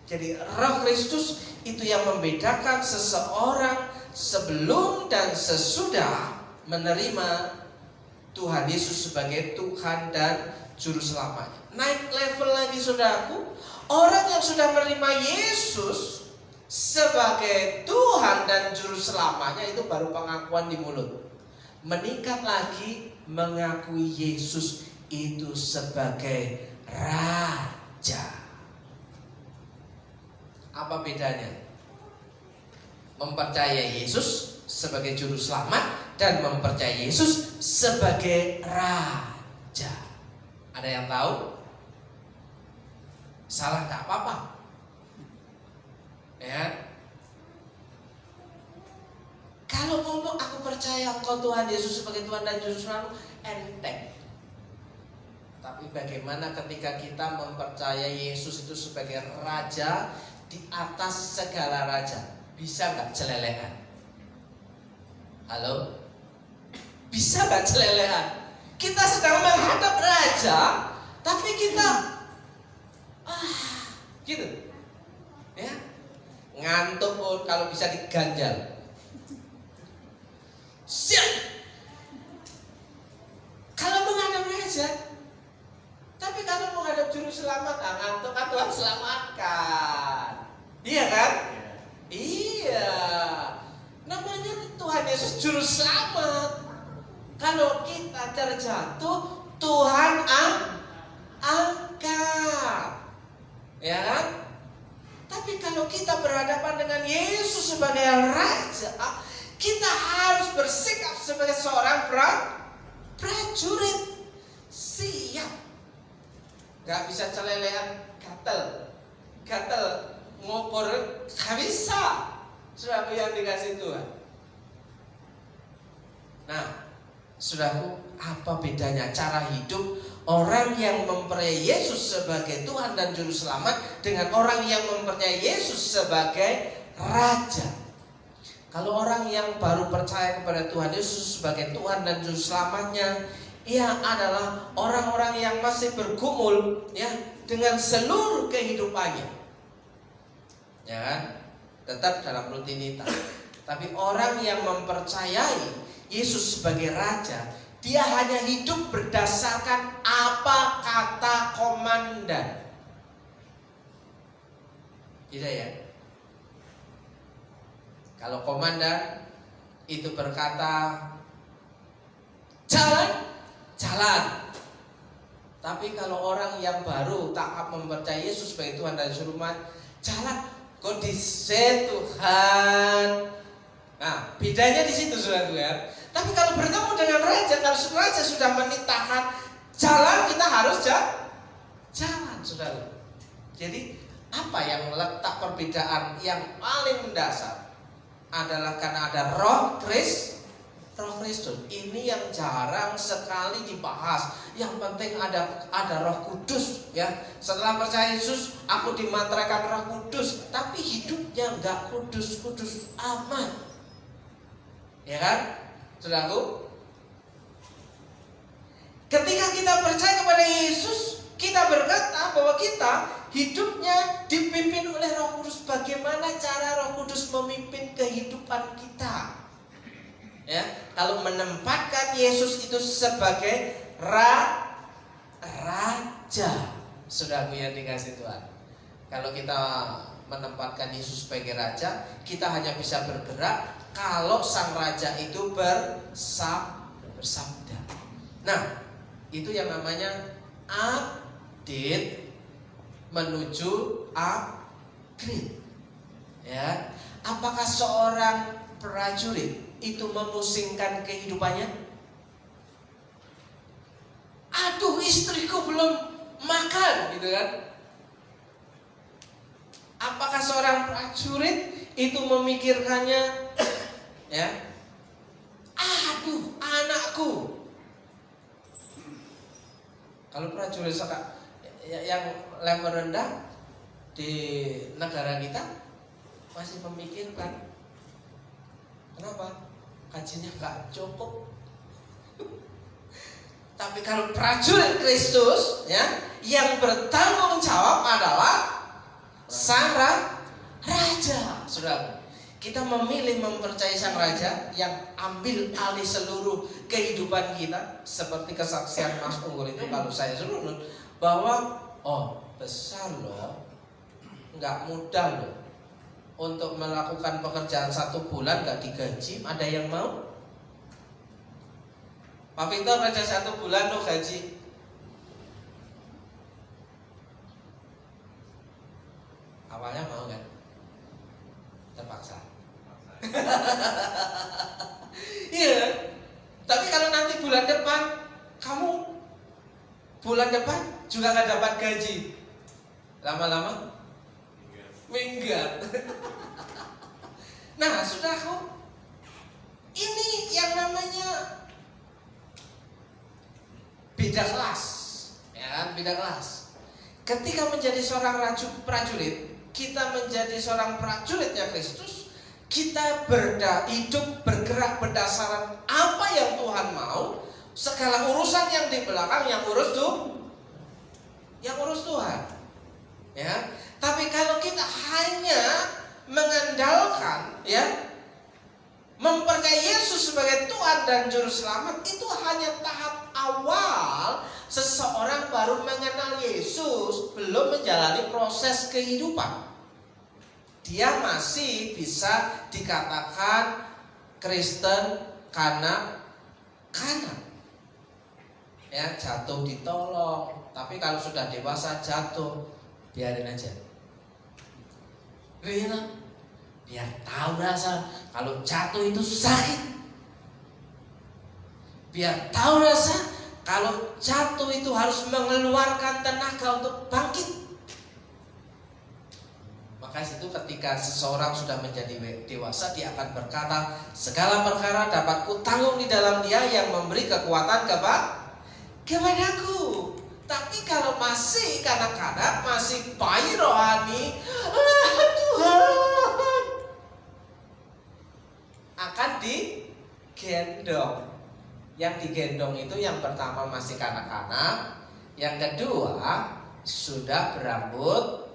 Jadi roh Kristus itu yang membedakan seseorang sebelum dan sesudah menerima Tuhan Yesus sebagai Tuhan dan Juru Selamatnya. Naik level lagi, saudaraku, orang yang sudah menerima Yesus sebagai Tuhan dan Juru Selamatnya itu baru pengakuan di mulut. Meningkat lagi mengakui Yesus itu sebagai Raja. Apa bedanya? Mempercayai Yesus sebagai Juru Selamat dan mempercayai Yesus sebagai Raja. Ada yang tahu? Salah gak apa-apa, ya. Kalau ngomong aku percaya Engkau Tuhan Yesus sebagai Tuhan dan Juru Selamat, enteng. Tapi bagaimana ketika kita mempercayai Yesus itu sebagai Raja di atas segala raja? Bisa gak celelehan? Halo? Bisa gak celelehan? Kita sedang menghadap raja, tapi kita gitu. Ya. Ngantuk pun kalau bisa diganjal. Siap. Kalau menghadap raja, tapi kalau menghadap juru selamat, ngantuk kan Tuhan selamatkan. Iya kan? Iya. Namanya Tuhan Yesus juru selamat. Kalau kita terjatuh, Tuhan angkat. Ya kan? Tapi kalau kita berhadapan dengan Yesus sebagai raja, kita harus bersikap sebagai seorang prajurit. Siap. Gak bisa celelehan, gatel, ngoper, gak bisa. Saudaraku yang dikasih Tuhan. Nah, saudaraku, apa bedanya cara hidup orang yang mempercayai Yesus sebagai Tuhan dan Juru Selamat dengan orang yang mempercayai Yesus sebagai Raja? Kalau orang yang baru percaya kepada Tuhan Yesus sebagai Tuhan dan Juru Selamatnya, ia adalah orang-orang yang masih bergumul ya dengan seluruh kehidupannya, ya kan? Tetap dalam rutinitas. Tapi orang yang mempercayai Yesus sebagai Raja, dia hanya hidup berdasarkan apa kata komandan. Tidak ya? Kalau komandan itu berkata jalan. Tapi kalau orang yang baru taat mempercayai Yesus sebagai Tuhan dan Juru Selamat, jalan kondisi Tuhan. Nah, bedanya di situ saudaraku ya. Tapi kalau bertemu dengan raja, kalau raja sudah menitahkan jalan, kita harus jalan, saudara. Jadi apa yang letak perbedaan yang paling mendasar adalah karena ada Roh Kristus. Ini yang jarang sekali dibahas. Yang penting ada Roh Kudus ya. Setelah percaya Yesus, aku dimateraikan Roh Kudus, tapi hidupnya enggak kudus amat. Ya kan? Saudaraku, ketika kita percaya kepada Yesus, kita berkata bahwa kita hidupnya dipimpin oleh Roh Kudus. Bagaimana cara Roh Kudus memimpin kehidupan kita? Ya, kalau menempatkan Yesus itu sebagai raja, saudaraku yang dikasih Tuhan. Kalau kita menempatkan Yesus sebagai raja, kita hanya bisa bergerak kalau sang raja itu bersabda. Nah, itu yang namanya update menuju upgrade. Ya, apakah seorang prajurit itu memusingkan kehidupannya? Aduh, istriku belum makan, gitu kan? Apakah seorang prajurit itu memikirkannya? Ya, aduh, anakku. Kalau prajurit yang level rendah di negara kita masih memikirkan, kenapa? Gajinya gak cukup. Tapi kalau prajurit Kristus ya, yang bertanggung jawab adalah sang raja. Saudara, kita memilih mempercayai sang raja yang ambil alih seluruh kehidupan kita, seperti kesaksian Mas Unggul itu kalau saya suruh bahwa besar loh, nggak mudah loh untuk melakukan pekerjaan 1 bulan nggak digaji. Ada yang mau? Pak Victor kerja 1 bulan lo gaji. Awalnya mau kan? Terpaksa. Iya. Tapi kalau nanti bulan depan kamu juga nggak dapat gaji, lama-lama minggat. Nah, saudaraku, ini yang namanya beda kelas, ya kan? Beda kelas. Ketika menjadi seorang prajurit, kita menjadi seorang prajuritnya Kristus, kita hidup bergerak berdasarkan apa yang Tuhan mau, segala urusan yang di belakang yang urus Tuhan. Ya, tapi kalau kita hanya mengandalkan, ya, mempercayai Yesus sebagai Tuhan dan Juru Selamat, itu hanya tahap awal seseorang baru mengenal Yesus, belum menjalani proses kehidupan. Dia masih bisa dikatakan Kristen kanak-kanak. Ya, jatuh ditolong, tapi kalau sudah dewasa jatuh, biarin aja. Biar tahu rasa kalau jatuh itu sakit. Biar tahu rasa kalau jatuh itu harus mengeluarkan tenaga untuk bangkit. Maka itu ketika seseorang sudah menjadi dewasa, dia akan berkata, segala perkara dapat kutanggung di dalam Dia yang memberi kekuatan kepadaku. Tapi kalau masih kanak-kanak, masih bayi rohani, Tuhan akan digendong. Yang digendong itu yang pertama masih kanak-kanak, yang kedua sudah berambut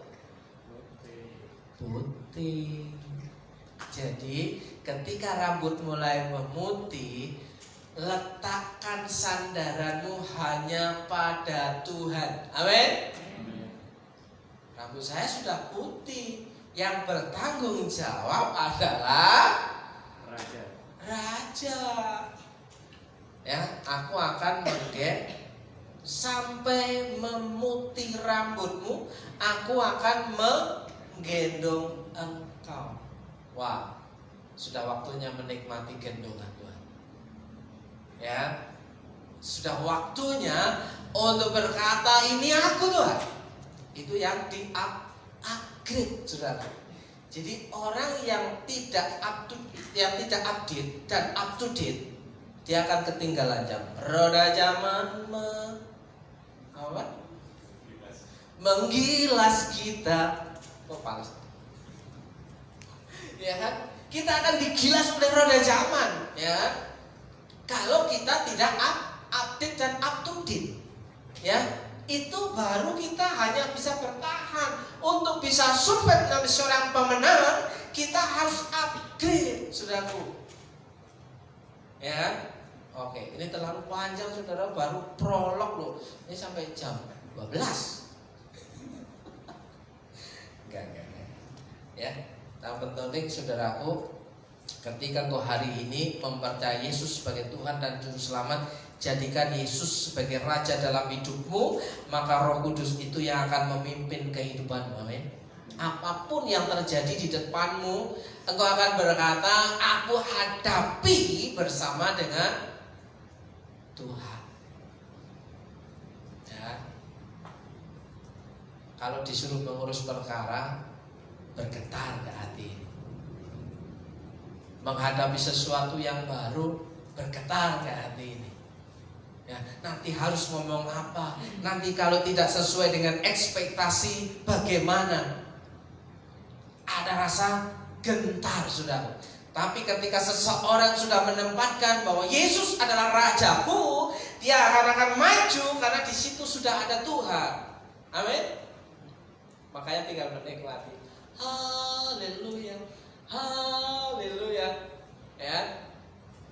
putih. Jadi ketika rambut mulai memutih, letakkan sandaranmu hanya pada Tuhan. Amin. Rambut saya sudah putih, yang bertanggung jawab adalah Raja. Ya, aku akan menggendong sampai memutih rambutmu, aku akan menggendong engkau. Wah, sudah waktunya menikmati gendongan Tuhan. Ya, sudah waktunya untuk berkata, ini aku Tuhan. Itu yang di-upgrade, saudara. Jadi orang yang tidak update dan up to date, dia akan ketinggalan zaman. Roda zaman menggilas kita. Kok panas? Ya kan? Kita akan digilas oleh roda zaman, ya. Kalau kita tidak update dan up to date, ya, itu baru kita hanya bisa bertahan. Untuk bisa survive menjadi seorang pemenang, kita harus upgrade, saudaraku. Ya, oke, ini terlalu panjang, saudara. Baru prolog loh. Ini sampai jam 12. Enggak. Ya, yang penting saudaraku, ketika engkau hari ini mempercayai Yesus sebagai Tuhan dan Juru Selamat, jadikan Yesus sebagai Raja dalam hidupmu, maka Roh Kudus itu yang akan memimpin kehidupanmu. Amin. Apapun yang terjadi di depanmu, engkau akan berkata, aku hadapi bersama dengan Tuhan. Ya. Kalau disuruh mengurus perkara, bergetar ke hati. Menghadapi sesuatu yang baru, bergetar ke hati ini. Ya, nanti harus ngomong apa? Nanti kalau tidak sesuai dengan ekspektasi, bagaimana? Ada rasa gentar, saudara. Tapi ketika seseorang sudah menempatkan bahwa Yesus adalah Rajaku, dia akan maju karena di situ sudah ada Tuhan. Amin. Makanya tinggal menikmati. Haleluya, haleluya. Ya.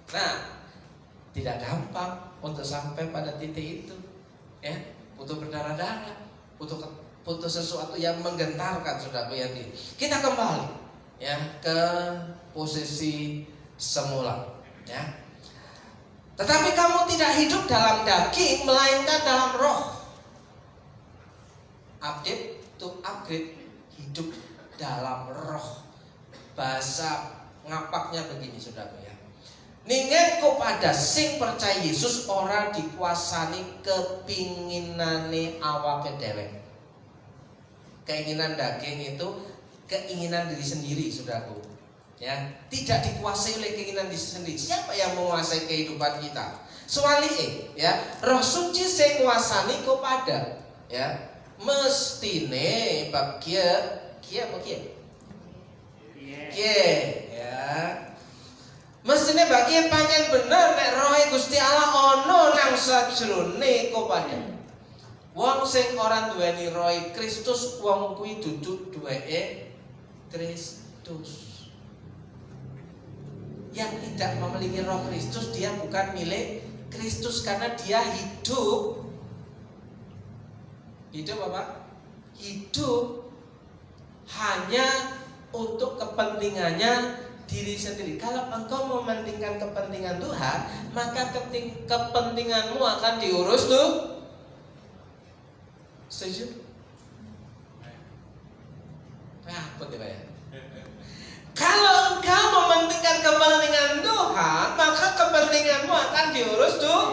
Nah, tidak gampang untuk sampai pada titik itu, ya, butuh berdarah-darah, butuh sesuatu yang menggentarkan, saudara yang ini. Kita kembali, ya, ke posisi semula, ya. Tetapi kamu tidak hidup dalam daging, melainkan dalam roh. Update to upgrade, hidup dalam roh. Bahasa ngapaknya begini, saudara ya. Ningen kepada sing percaya Yesus ora dikuasani kepinginane awake dhewe. Keinginan daging itu keinginan diri sendiri, saudaraku. Ya, tidak dikuasai oleh keinginan diri sendiri. Siapa yang menguasai kehidupan kita? Soalnya, ya, Roh Suci sing nguasani kepada, ya, mestine bab kia apa kia? Oke, ya. Mestine bagi pancen bener nek rohe Gusti Allah ono nang sajrone kopane. Wong sing ora duweni rohe Kristus, wong kuwi dudu duweke Kristus. Yang tidak memiliki roh Kristus, dia bukan milik Kristus karena dia hidup. Hidup apa? Hidup hanya untuk kepentingannya diri sendiri. Kalau engkau mementingkan kepentingan Tuhan, maka kepentinganmu akan diurus tuh. Setuju? Apa ya, Pak ya? Kalau engkau mementingkan kepentingan Tuhan, maka kepentinganmu akan diurus tuh.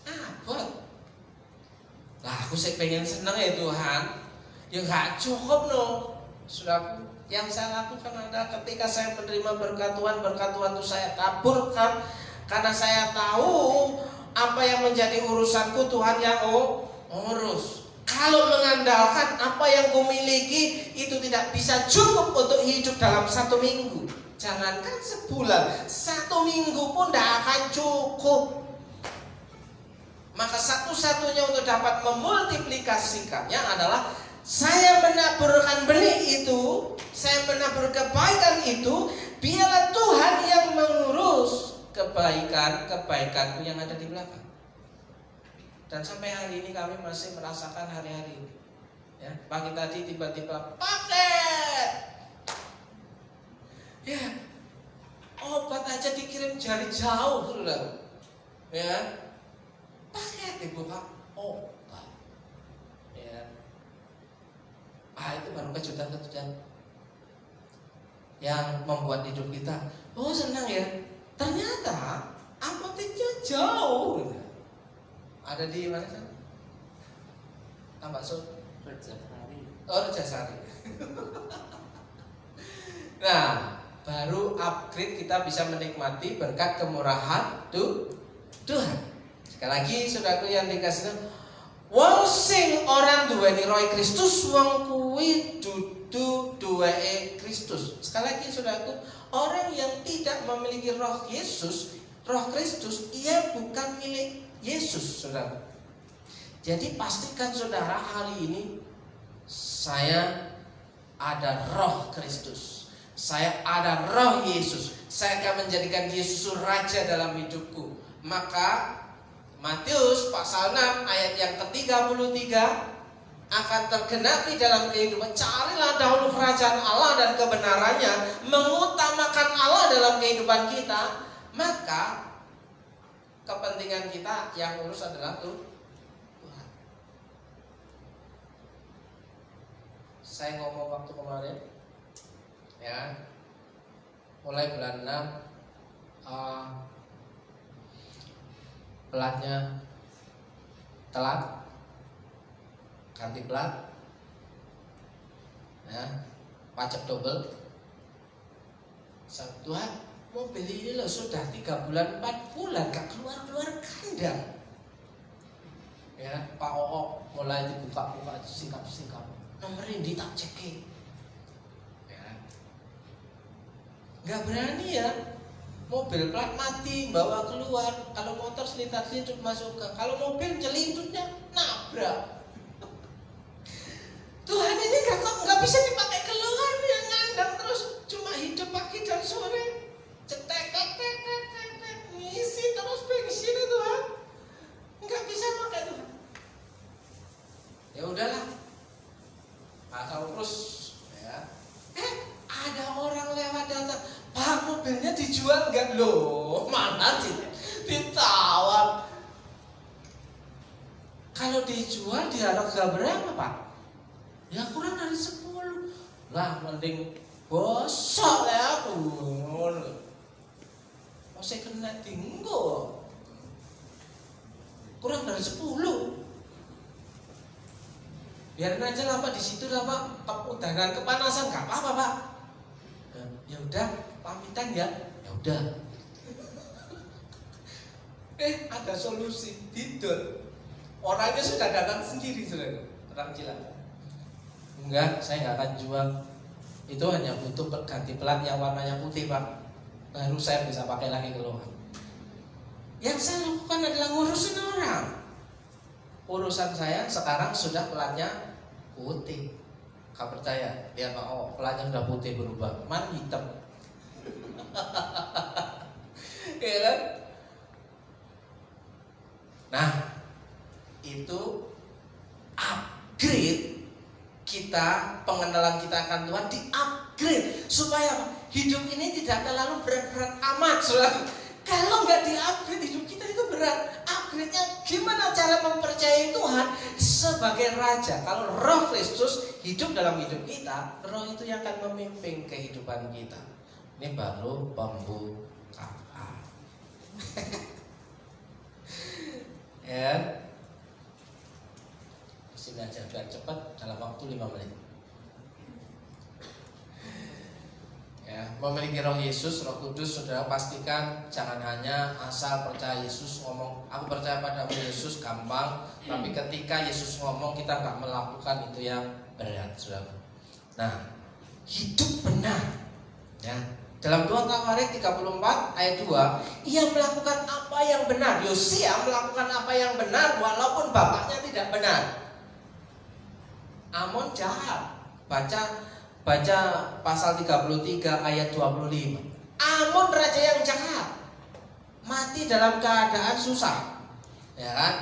Apa? Lah aku sih pengen seneng ya Tuhan. Ya gak cukup no. Saudaraku, yang saya lakukan adalah ketika saya menerima berkat Tuhan itu saya taburkan karena saya tahu apa yang menjadi urusanku Tuhan yang urus. Kalau mengandalkan apa yang kumiliki itu tidak bisa cukup untuk hidup dalam 1 minggu. Jangankan sebulan, 1 minggu pun tidak akan cukup. Maka satu-satunya untuk dapat memultiplikasikannya adalah saya menaburkan benih itu, saya menabur kebaikan itu, biarlah Tuhan yang mengurus kebaikanku yang ada di belakang. Dan sampai hari ini kami masih merasakan hari-hari ini. Ya, pagi tadi tiba-tiba paket. Ya, obat aja dikirim jari jauh, saudara. Ya, paket ibu Pak, obat. Ya, itu baru kejutan-kejutan yang membuat hidup kita, oh senang ya. Ternyata apoteknya jauh. Ada di mana sih? Tambak Sud, Rejasari. Oh Rejasari. Nah, baru upgrade kita bisa menikmati berkat kemurahan Tuhan. Sekali lagi, saudaraku yang dikasih, wong sing orang duweni roh Kristus, wong kuwi dudu duweke Kristus. Sekali lagi, saudaraku, orang yang tidak memiliki roh Yesus, roh Kristus, ia bukan milik Yesus, saudara. Jadi pastikan saudara hari ini saya ada roh Kristus, saya ada roh Yesus, saya akan menjadikan Yesus Raja dalam hidupku. Maka Matius pasal 6 ayat yang ke-33 akan tergenapi dalam kehidupan. Carilah dahulu kerajaan Allah dan kebenarannya, mengutamakan Allah dalam kehidupan kita, maka kepentingan kita yang urus adalah Tuhan. Saya ngomong waktu kemarin, ya, mulai bulan 6 platnya telat, ganti plat, ya, pajak double. Tuhan, mobil ini loh sudah 3 bulan 4 bulan gak keluar kandang. Ya, Pak Oo mulai dibuka-buka, singkap-singkap. Nomor ini tak cek. Ya. Gak berani ya. Mobil plat mati bawa keluar. Kalau motor selintas-selintut masuk gang. Kalau mobil celintutnya nabrak. Tuhan ini gak bisa dipakai keluar, yang ngandang terus cuma hidup pagi dan sore. Cetek, ngisi terus bensin itu Tuhan. Nggak bisa pakai Tuhan. Ya udahlah, asal terus ya. Ada orang lewat datang, Pak mobilnya dijual nggak? Loh, mana ditawar. Kalau dijual di harga berapa Pak? Ya kurang dari 10. Lah mending bosok ya aku. Saya kena tinggal kurang dari 10. Biarin aja lah Pak, di situ lah Pak, udahan kepanasan nggak apa-apa Pak. Ya udah, pamitan ya. Ya udah. Ada solusi, tidak. Orangnya sudah datang sendiri, saudara. Orang Cilacap. Enggak, saya nggak akan jual. Itu hanya butuh ganti pelat yang warnanya putih Pak, baru saya bisa pakai lagi keluar. Yang saya lakukan adalah ngurusin orang. Urusan saya sekarang sudah pelatnya putih. Gak percaya? Lihat Pak, oh pelatnya sudah putih berubah, mana hitam. Ya kan? Nah, itu upgrade kita, pengenalan kita akan Tuhan di-upgrade supaya hidup ini tidak terlalu berat-berat amat. Saudara. Kalau nggak di-upgrade hidup kita itu berat. Upgrade-nya gimana cara mempercayai Tuhan sebagai Raja? Kalau Roh Kristus hidup dalam hidup kita, Roh itu yang akan memimpin kehidupan kita. Ini baru pembukaan. Ya. Sini aja biar cepat dalam waktu 5 menit. Ya, memiliki Roh Yesus, Roh Kudus, saudara pastikan jangan hanya asal percaya Yesus ngomong, aku percaya pada Yesus gampang, tapi ketika Yesus ngomong kita nggak melakukan itu yang berat, saudara. Nah, hidup benar, ya. Dalam 2 Tawarik 34 ayat 2, ia melakukan apa yang benar. Yosia melakukan apa yang benar walaupun bapaknya tidak benar. Amon jahat. Baca pasal 33 ayat 25. Amon raja yang jahat, mati dalam keadaan susah. Ya kan?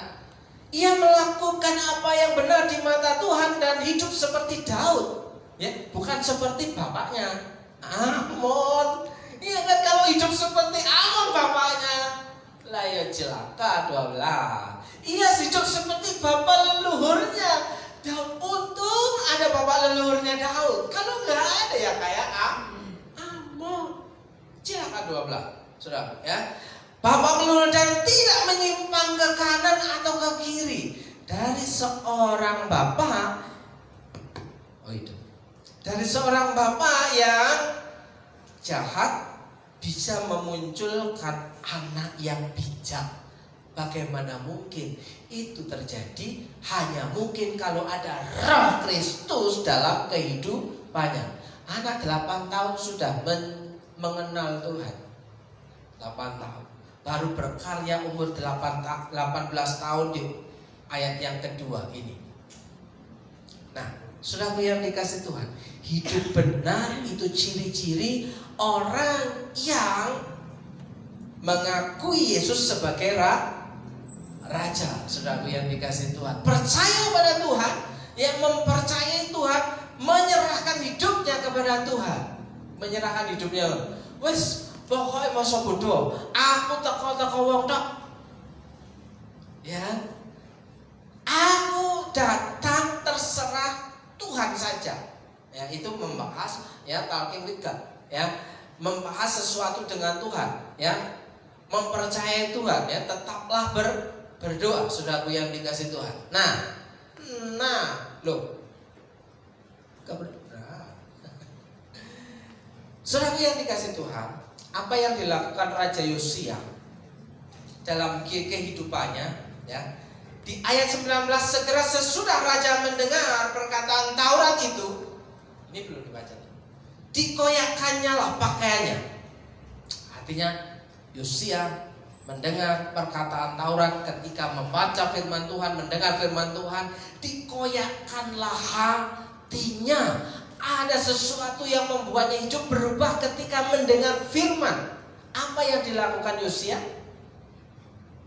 Ia melakukan apa yang benar di mata Tuhan dan hidup seperti Daud. Ya, bukan seperti bapaknya Amon. Iya kan, kalau hidup seperti Amon bapaknya, lah ya celaka 12. Ia hidup seperti bapak leluhurnya Daud. Untung ada bapak leluhurnya Daud. Kalau nggak ada ya kayak Amon, celaka 12. Sudah ya. Bapak leluhur dan tidak menyimpang ke kanan atau ke kiri. Dari seorang bapak, dari seorang bapak yang jahat bisa memunculkan anak yang bijak. Bagaimana mungkin itu terjadi? Hanya mungkin kalau ada Roh Kristus dalam kehidupannya. Anak 8 tahun sudah mengenal Tuhan. 8 tahun. Baru berkarya umur 18 tahun di ayat yang kedua ini. Nah, saudara yang dikasih Tuhan, hidup benar itu ciri-ciri orang yang mengakui Yesus sebagai Raja. Saudara yang dikasih Tuhan, percaya pada Tuhan, yang mempercayai Tuhan, menyerahkan hidupnya kepada Tuhan. Menyerahkan hidupnya, wes pokoknya masa bodoh, aku teko wong tok. Ya, aku datang terserah Tuhan saja. Ya, itu membahas ya talking with God, ya, membahas sesuatu dengan Tuhan, ya, mempercayai Tuhan, ya, tetaplah berdoa, saudaraku yang dikasih Tuhan. Nah, loh, gak berdoa. Saudaraku yang dikasih Tuhan, apa yang dilakukan Raja Yosia dalam kehidupannya, ya, di ayat 19, segera sesudah raja mendengar perkataan Taurat itu, ini belum dibaca, dikoyakkannya lah pakaiannya. Artinya Yosia mendengar perkataan Taurat, ketika membaca firman Tuhan, mendengar firman Tuhan, dikoyakkanlah hatinya. Ada sesuatu yang membuatnya hidup berubah ketika mendengar firman. Apa yang dilakukan Yosia?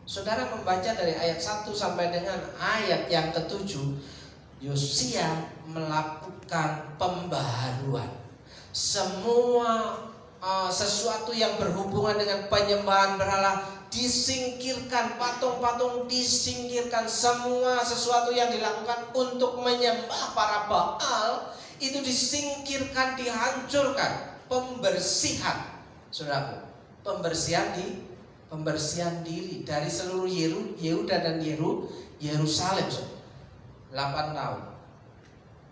Saudara membaca dari ayat 1 sampai dengan ayat yang ke-7, Yosia melakukan pembaharuan. Semua sesuatu yang berhubungan dengan penyembahan berhala disingkirkan, patung-patung disingkirkan, semua sesuatu yang dilakukan untuk menyembah para Baal itu disingkirkan, dihancurkan. Pembersihan, saudaraku, pembersihan diri dari seluruh Yehuda dan Yerusalem. 8 tahun.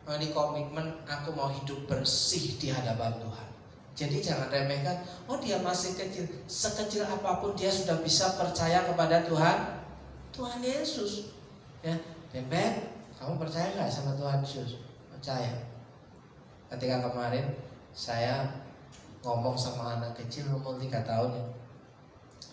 Ini komitmen, aku mau hidup bersih di hadapan Tuhan. Jadi jangan remehkan, oh dia masih kecil. Sekecil apapun dia sudah bisa percaya kepada Tuhan Yesus. Ya, Bebek, kamu percaya nggak sama Tuhan Yesus? Percaya. Ketika kemarin Saya ngomong sama anak kecil umur 3 tahun ya.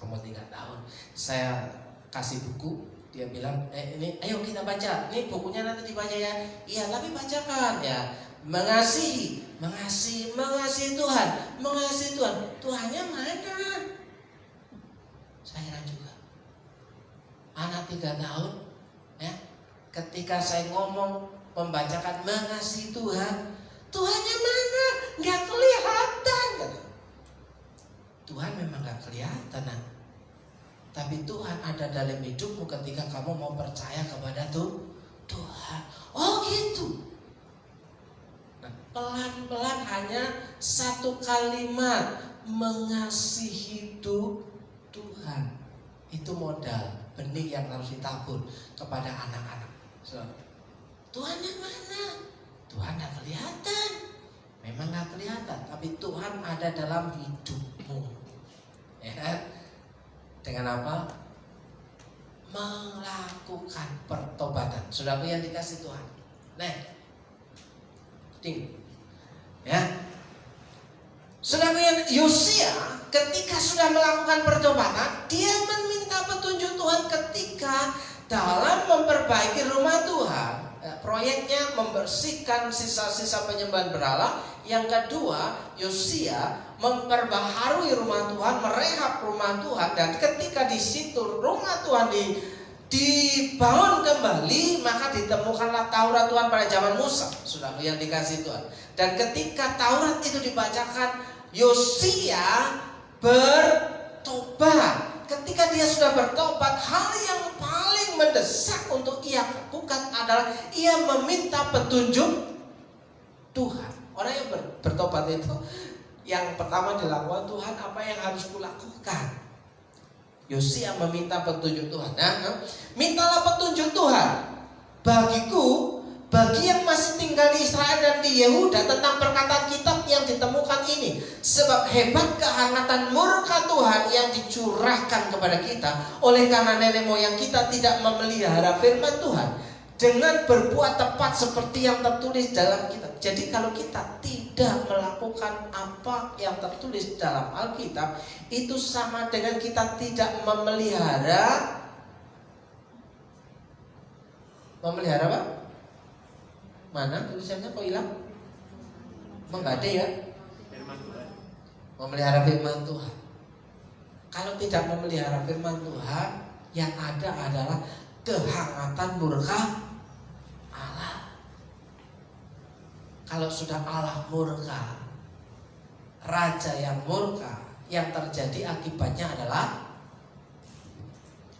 Umur 3 tahun. Saya kasih buku, dia bilang, ini ayo kita baca. Ini bukunya nanti dibaca ya. Iya, tapi bacakan ya. Mengasihi Tuhan, mengasihi Tuhan. Tuhannya mana? Saya heran juga. Anak 3 tahun, ya, ketika saya ngomong membacakan mengasihi Tuhan, Tuhannya mana? Nggak kelihatan. Tuhan memang nggak kelihatan, nah. Tapi Tuhan ada dalam hidupmu ketika kamu mau percaya kepada Tuhan. Oh gitu. Nah, pelan-pelan hanya satu kalimat, mengasihi Tuhan. Itu modal benih yang harus ditabur kepada anak-anak. Tuhannya mana? Tuhan tidak kelihatan. Memang tidak kelihatan, tapi Tuhan ada dalam hidupmu. Ya. Dengan apa? Melakukan pertobatan. Saudara yang dikasih Tuhan. Nah, ya. Saudara yang Yosia ketika sudah melakukan pertobatan, dia meminta petunjuk Tuhan ketika dalam memperbaiki rumah Tuhan. Proyeknya membersihkan sisa-sisa penyembahan berhala. Yang kedua, Yosia memperbaharui rumah Tuhan, merehab rumah Tuhan, dan ketika di situ rumah Tuhan dibangun kembali, maka ditemukanlah Taurat Tuhan pada zaman Musa. Sudah yang dikasih Tuhan. Dan ketika Taurat itu dibacakan, Yosia bertobat. Ketika dia sudah bertobat, hal yang paling mendesak untuk ia lakukan adalah ia meminta petunjuk Tuhan. Orang yang bertobat itu yang pertama dilakukan, Tuhan apa yang harus kulakukan? Yosia meminta petunjuk Tuhan. Nah, mintalah petunjuk Tuhan bagiku, bagi yang masih tinggal di Israel dan di Yehuda, tentang perkataan kitab yang ditemukan ini. Sebab hebat kehangatan murka Tuhan yang dicurahkan kepada kita oleh karena nenek moyang kita tidak memelihara firman Tuhan dengan berbuat tepat seperti yang tertulis dalam kitab. Jadi kalau kita tidak melakukan apa yang tertulis dalam Alkitab, itu sama dengan kita tidak memelihara apa? Mana tulisannya kok hilang? Enggak ada ya? Memelihara firman Tuhan. Kalau tidak memelihara firman Tuhan, yang ada adalah kehangatan murka Allah. Kalau sudah Allah murka, raja yang murka, yang terjadi akibatnya adalah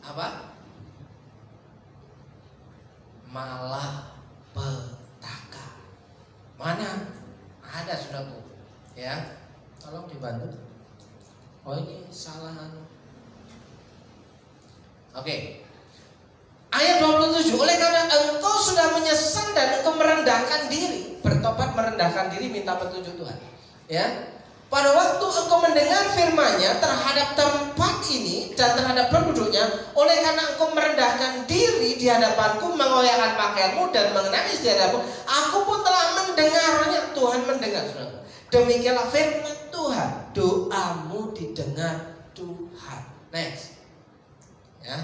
apa? Malapetaka. Mana? Ada saudaraku. Ya, tolong dibantu. Oh ini salah. Oke. Ayat 27. Oleh karena engkau sudah menyesal dan engkau merendahkan diri, bertobat merendahkan diri, minta petunjuk Tuhan. Ya. Pada waktu engkau mendengar firman-Nya terhadap tempat ini dan terhadap penduduknya, oleh karena engkau merendahkan diri di hadapanku, mengoyakkan pakaianmu dan menangis di hadapanku, aku pun telah mendengarnya. Tuhan mendengar. Demikianlah firman Tuhan, doamu didengar Tuhan. Next. Ya.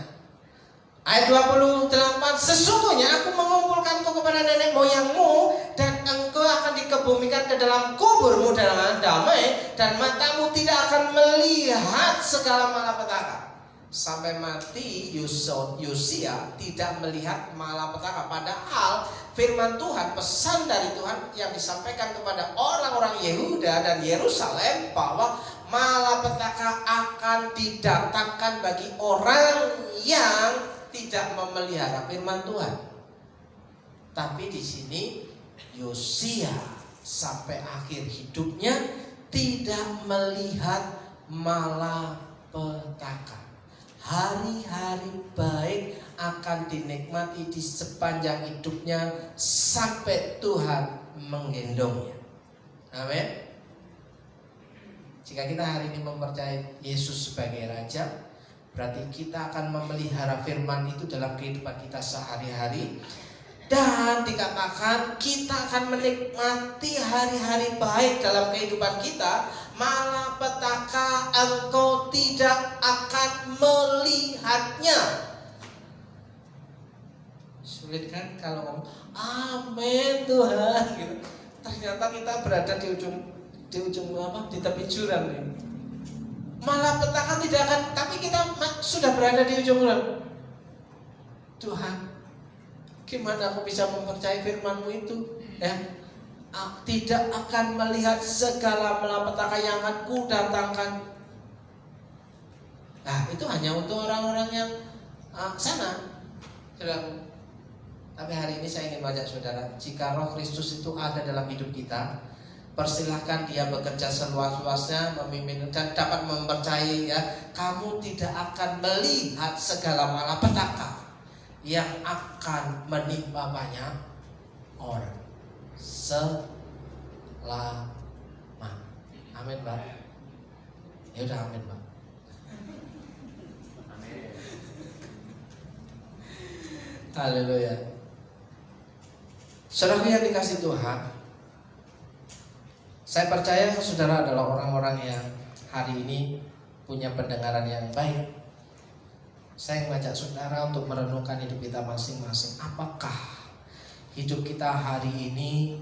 Ayat 28, sesungguhnya aku mengumpulkan engkau kepada nenek moyangmu dan engkau akan dikebumikan ke dalam kuburmu dengan damai dan matamu tidak akan melihat segala malapetaka. Sampai mati Yosia tidak melihat malapetaka. Padahal firman Tuhan, pesan dari Tuhan yang disampaikan kepada orang-orang Yehuda dan Yerusalem bahwa malapetaka akan didatangkan bagi orang yang tidak memelihara firman Tuhan. Tapi di sini Yosia sampai akhir hidupnya tidak melihat malapetaka. Hari-hari baik akan dinikmati di sepanjang hidupnya sampai Tuhan menggendongnya. Amin. Jika kita hari ini mempercayai Yesus sebagai Raja, berarti kita akan memelihara firman itu dalam kehidupan kita sehari-hari. Dan dikatakan kita akan menikmati hari-hari baik dalam kehidupan kita. Malapetaka engkau tidak akan melihatnya. Sulit kan kalau ngomong amin Tuhan gitu. Ternyata kita berada di ujung apa? Di tepi jurang nih. Malapetaka tidak akan, tapi kita sudah berada di ujung jurang. Tuhan, gimana aku bisa mempercayai firman-Mu itu? Ya, tidak akan melihat segala malapetaka yang akan ku datangkan. Nah, itu hanya untuk orang-orang yang sana. Saudara. Tapi hari ini saya ingin mengajak saudara, jika Roh Kristus itu ada dalam hidup kita, persilahkan Dia bekerja seluas-luasnya, memimpin dan dapat mempercayai ya, kamu tidak akan melihat segala malapetaka yang akan menimpa banyak orang selama. Amin, Pak. Ya udah, amin, Pak. Haleluya. Saudara yang dikasih Tuhan, saya percaya saudara adalah orang-orang yang hari ini punya pendengaran yang baik. Saya mengajak saudara untuk merenungkan hidup kita masing-masing. Apakah hidup kita hari ini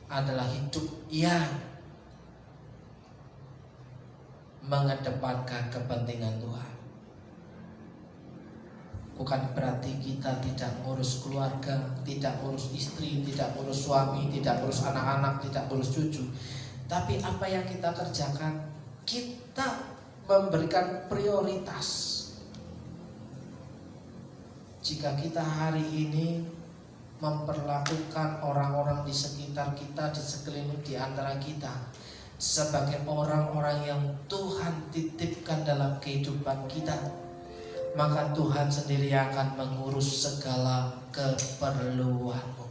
adalah hidup yang mengedepankan kepentingan Tuhan? Bukan berarti kita tidak ngurus keluarga, tidak ngurus istri, tidak ngurus suami, tidak ngurus anak-anak, tidak ngurus cucu. Tapi apa yang kita kerjakan, kita memberikan prioritas. Jika kita hari ini memperlakukan orang-orang di sekitar kita, di sekeliling, di antara kita sebagai orang-orang yang Tuhan titipkan dalam kehidupan kita, maka Tuhan sendiri akan mengurus segala keperluanmu.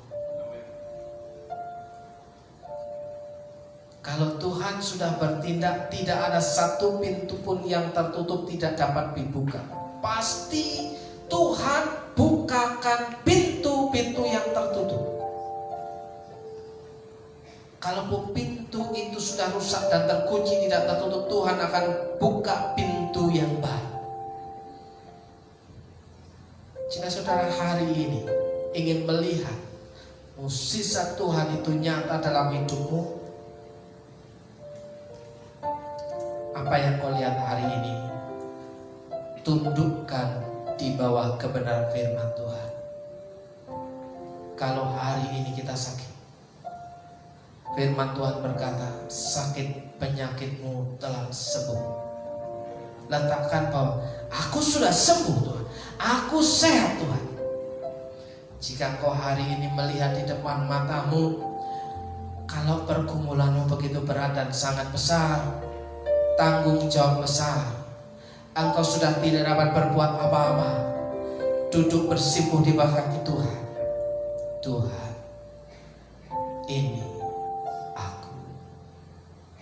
Kalau Tuhan sudah bertindak, tidak ada satu pintu pun yang tertutup tidak dapat dibuka. Pasti Tuhan bukakan pintu-pintu yang tertutup. Kalaupun pintu itu sudah rusak dan terkunci tidak tertutup, Tuhan akan buka pintu yang baru. Jika saudara hari ini ingin melihat mukjizat Tuhan itu nyata dalam hidupmu, apa yang kau lihat hari ini, tundukkan di bawah kebenaran firman Tuhan. Kalau hari ini kita sakit, firman Tuhan berkata, sakit penyakitmu telah sembuh. Letakkan bahwa aku sudah sembuh Tuhan, aku sehat Tuhan. Jika kau hari ini melihat di depan matamu, kalau pergumulanmu begitu berat dan sangat besar, tanggung jawab besar, engkau sudah tidak dapat berbuat apa-apa, duduk bersimpuh di bawah kaki Tuhan. Tuhan, ini aku.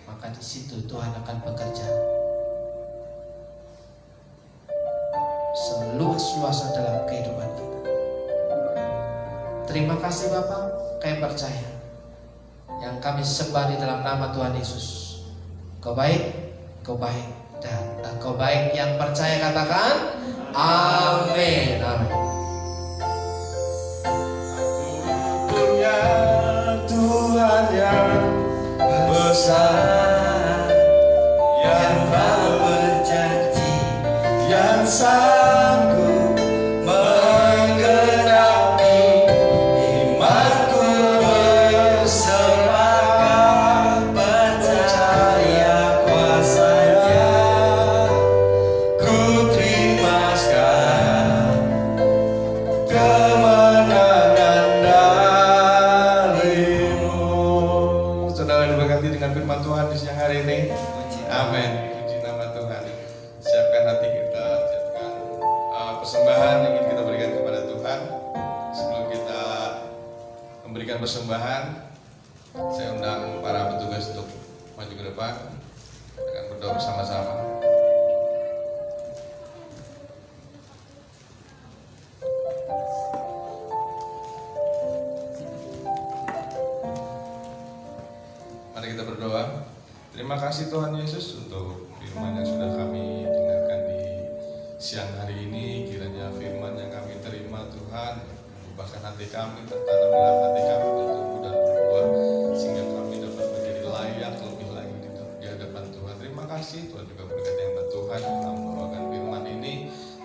Maka di situ Tuhan akan bekerja seluas-luasnya dalam kehidupan kita. Terima kasih Bapak, kami percaya yang kami sembah di dalam nama Tuhan Yesus. Kau baik, Kau baik, dan Kau baik. Yang percaya katakan amin. Amin.
Punya Tuhan yang besar, yang tak berjanji, yang sanggup menggenapi imanku, bersepakat percaya kuasa-Nya. Ku terima sekarang kemenangan darimu. Saudara diberkati dengan firman Tuhan di siang hari ini. Amin. Puji nama Tuhan. Siapkan hati kita, siapkan persembahan yang ingin kita berikan kepada Tuhan. Sebelum kita memberikan persembahan, saya undang para petugas untuk maju ke depan akan berdoa bersama-sama. Terima kasih Tuhan Yesus untuk firman yang sudah kami dengarkan di siang hari ini. Kiranya firman yang kami terima Tuhan bahkan hati kami, tertanam dalam hati kami, bertumbuh dan berbuah sehingga kami dapat menjadi layak lebih lagi di hadapan Tuhan. Terima kasih Tuhan juga berkati yang Tuhan dalam membawakan firman ini.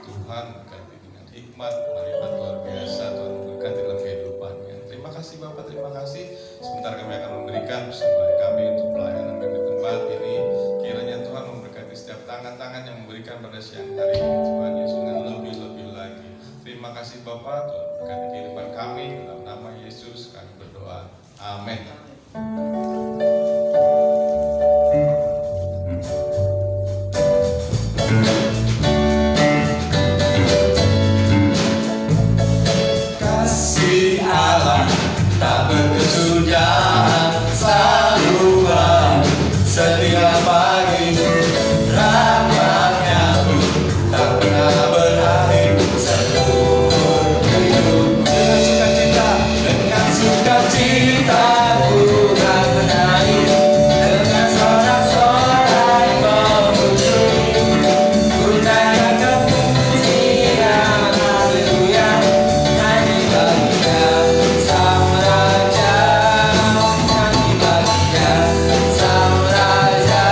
Tuhan berkati dengan hikmat, marifat luar biasa. Tuhan berkati dalam kehidupannya. Terima kasih Bapak, terima kasih. Sebentar kami akan memberikan bersama kami untuk pelayanan kami di tempat ini. Kiranya Tuhan memberkati setiap tangan-tangan yang memberikan pada siang hari ini. Tuhan Yesus dengan lebih-lebih lagi. Terima kasih Bapak, Tuhan berkati kehidupan kami. Dalam nama Yesus kami berdoa. Amin.
Kasih Allah tak berkesudahan, selalu baru setiap pagi. Rahmat-Nya pun tak pernah berakhir seluruh hidup. Dengan sukacita ku akan berakhir, dengan sorak-sorai memuji. Ku naikkan pujian haleluya, nyanyi baginya sang raja, nyanyi baginya sang raja.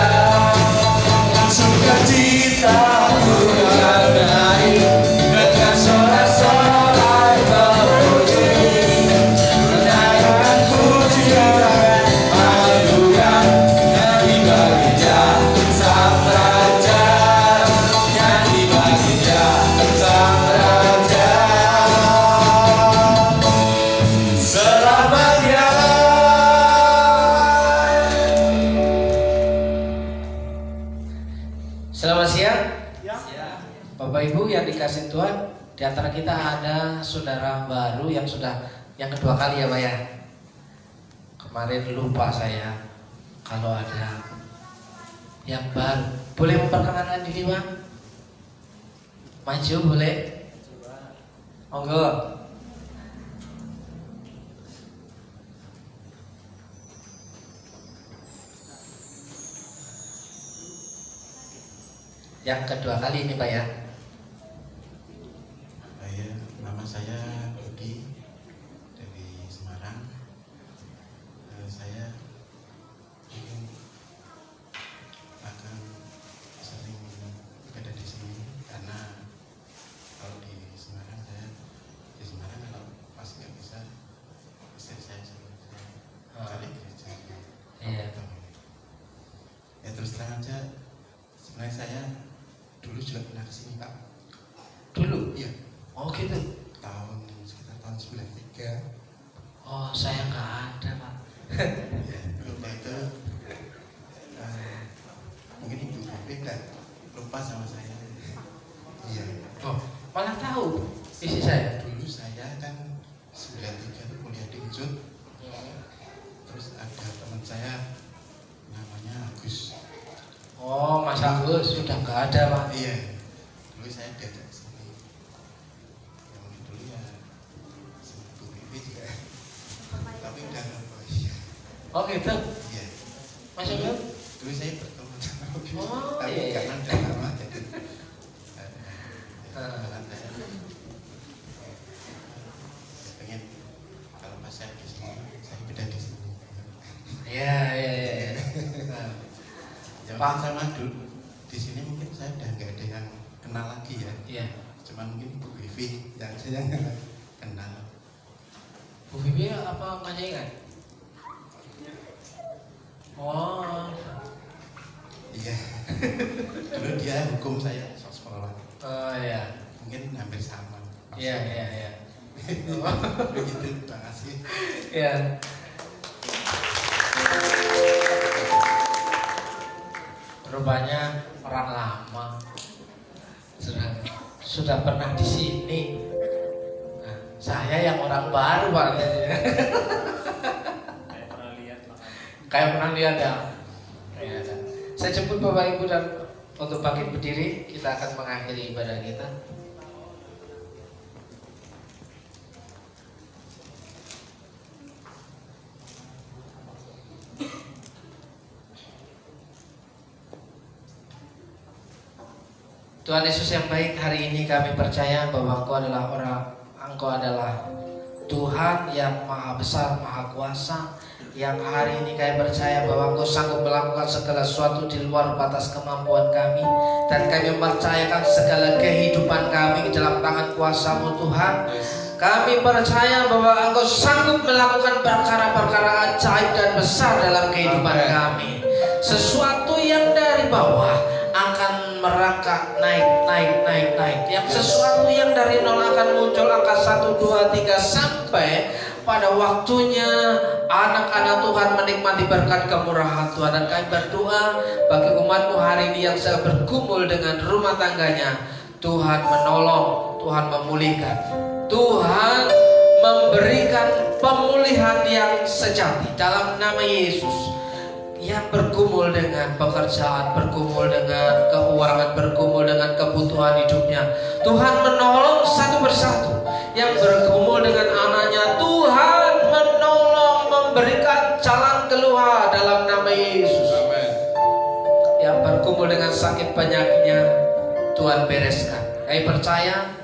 Dengan sukacita ku akan berakhir, dengan sorak-sorai memuji. Ku naikkan pujian haleluya, nyanyi baginya sang raja, nyanyi baginya sang raja. Selamanya.
Selamat siang. Bapak Ibu yang dikasih Tuhan, di antara kita ada saudara baru yang kedua kali ya Pak ya. Kemarin lupa saya kalau ada yang baru. Boleh memperkenalkan diri Pak? Maju boleh? Monggo. Yang kedua kali ini Pak ya.
Nama saya Budi dari Semarang. Saya ingin akan sering berada di sini karena kalau di Semarang kalau pas nggak bisa istri saya suruh saya cari gereja.
Iya.
Ya terus terang aja, sebenarnya saya dulu juga pernah kesini Pak.
Dulu?
Iya.
Oh gitu.
Sekitar tahun 93.
Oh saya nggak ada Pak.
Ya, lupa itu mungkin ibu beda lupa sama saya. Iya.
Oh malah tahu isi saya.
Dulu saya kan 93 itu kuliah di Njut. Terus ada teman saya namanya Agus.
Oh Mas Agus sudah nggak ada Pak.
Iya. Dulu saya diajak ke sini. Yang dulu ya sama Bu Bibi juga. Tapi udah lupa. Iya.
Oh gitu.
Iya.
Mas Agus?
Dulu saya berteman sama Bu Bibi.
Oh,
Tapi
iya.
karena udah lama jadi kenalan saya. Saya pengen kalau pas saya di sini, saya beda di sini.
Iya. Nah,
Ya
Pak.
mungkin sama dulu di sini mungkin saya udah nggak ada yang kenal lagi ya.
iya.
Cuma mungkin Bu Vivi yang saya nggak kenal.
Bu Bibi apa masih ingat? Oh.
Iya. Dulu dia hukum saya sekolah.
Oh iya.
Mungkin hampir sama.
Iya.
Begitu, terima kasih.
Iya. Rupanya orang lama sudah pernah di sini. Nah, saya yang orang baru Pak. Kayak pernah lihat ya. Iya. Saya jemput Bapak Ibu dan untuk bangkit berdiri, kita akan mengakhiri ibadah kita. Tuhan Yesus yang baik, hari ini kami percaya bahwa Engkau adalah Tuhan yang maha besar, maha kuasa, yang hari ini kami percaya bahwa Engkau sanggup melakukan segala sesuatu di luar batas kemampuan kami, dan kami mempercayakan segala kehidupan kami dalam tangan kuasa-Mu Tuhan. Kami percaya bahwa Engkau sanggup melakukan perkara-perkara ajaib dan besar dalam kehidupan kami. Sesuatu yang dari bawah akan merangkak naik. Yang sesuatu yang dari nol akan muncul angka 1, 2, 3 sampai pada waktunya anak-anak Tuhan menikmati berkat kemurahan Tuhan. Dan kami berdoa bagi umat-Mu hari ini yang sedang bergumul dengan rumah tangganya. Tuhan menolong, Tuhan memulihkan, Tuhan memberikan pemulihan yang sejati dalam nama Yesus. Yang bergumul dengan pekerjaan, bergumul dengan keuangan, bergumul dengan kebutuhan hidupnya, Tuhan menolong satu persatu. Yang bergumul dengan anaknya, Tuhan menolong, memberikan jalan keluar dalam nama Yesus.
Amen.
Yang bergumul dengan sakit penyakitnya, Tuhan bereskan. Kami percaya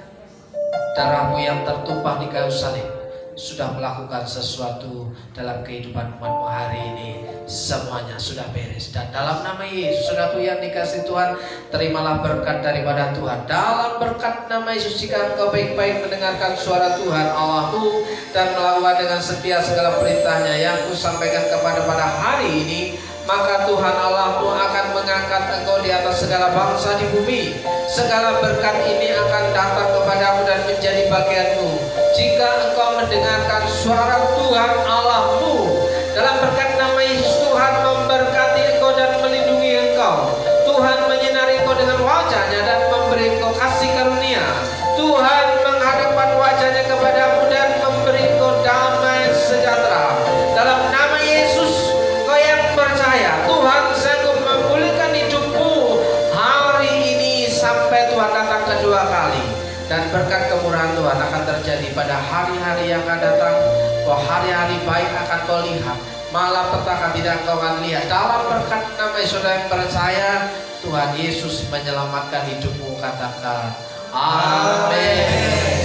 darah-Mu yang tertumpah di kayu salib sudah melakukan sesuatu dalam kehidupan umat-Mu hari ini. Semuanya sudah beres, dan dalam nama Yesus, saudaraku yang dikasihi Tuhan, terimalah berkat daripada Tuhan. Dalam berkat nama Yesus, jika engkau baik-baik mendengarkan suara Tuhan Allah-Mu dan melakukan dengan setia segala perintahnya yang kusampaikan pada hari ini, maka Tuhan Allah-Mu akan mengangkat engkau di atas segala bangsa di bumi. Segala berkat ini akan datang kepadamu dan menjadi bagianmu jika engkau mendengarkan suara Tuhan Allah-Mu. Dalam berkat nama Yesus, Tuhan memberkati engkau dan melindungi engkau. Tuhan menyinari engkau dengan wajah-Nya dan memberi engkau kasih karunia. Tuhan menghadapkan wajah-Nya kepadamu dan memberi engkau damai sejahtera. Dalam nama Yesus, kau yang percaya, Tuhan sanggup memulihkan hidupmu hari ini sampai Tuhan datang kedua kali. Dan berkat kemurahan Tuhan akan terjadi pada hari-hari yang akan datang. Bahwa hari-hari baik akan kau lihat, malam petaka tidak kau akan lihat. Dalam berkat nama Yesus yang percaya, Tuhan Yesus menyelamatkan hidupmu. Katakan amin.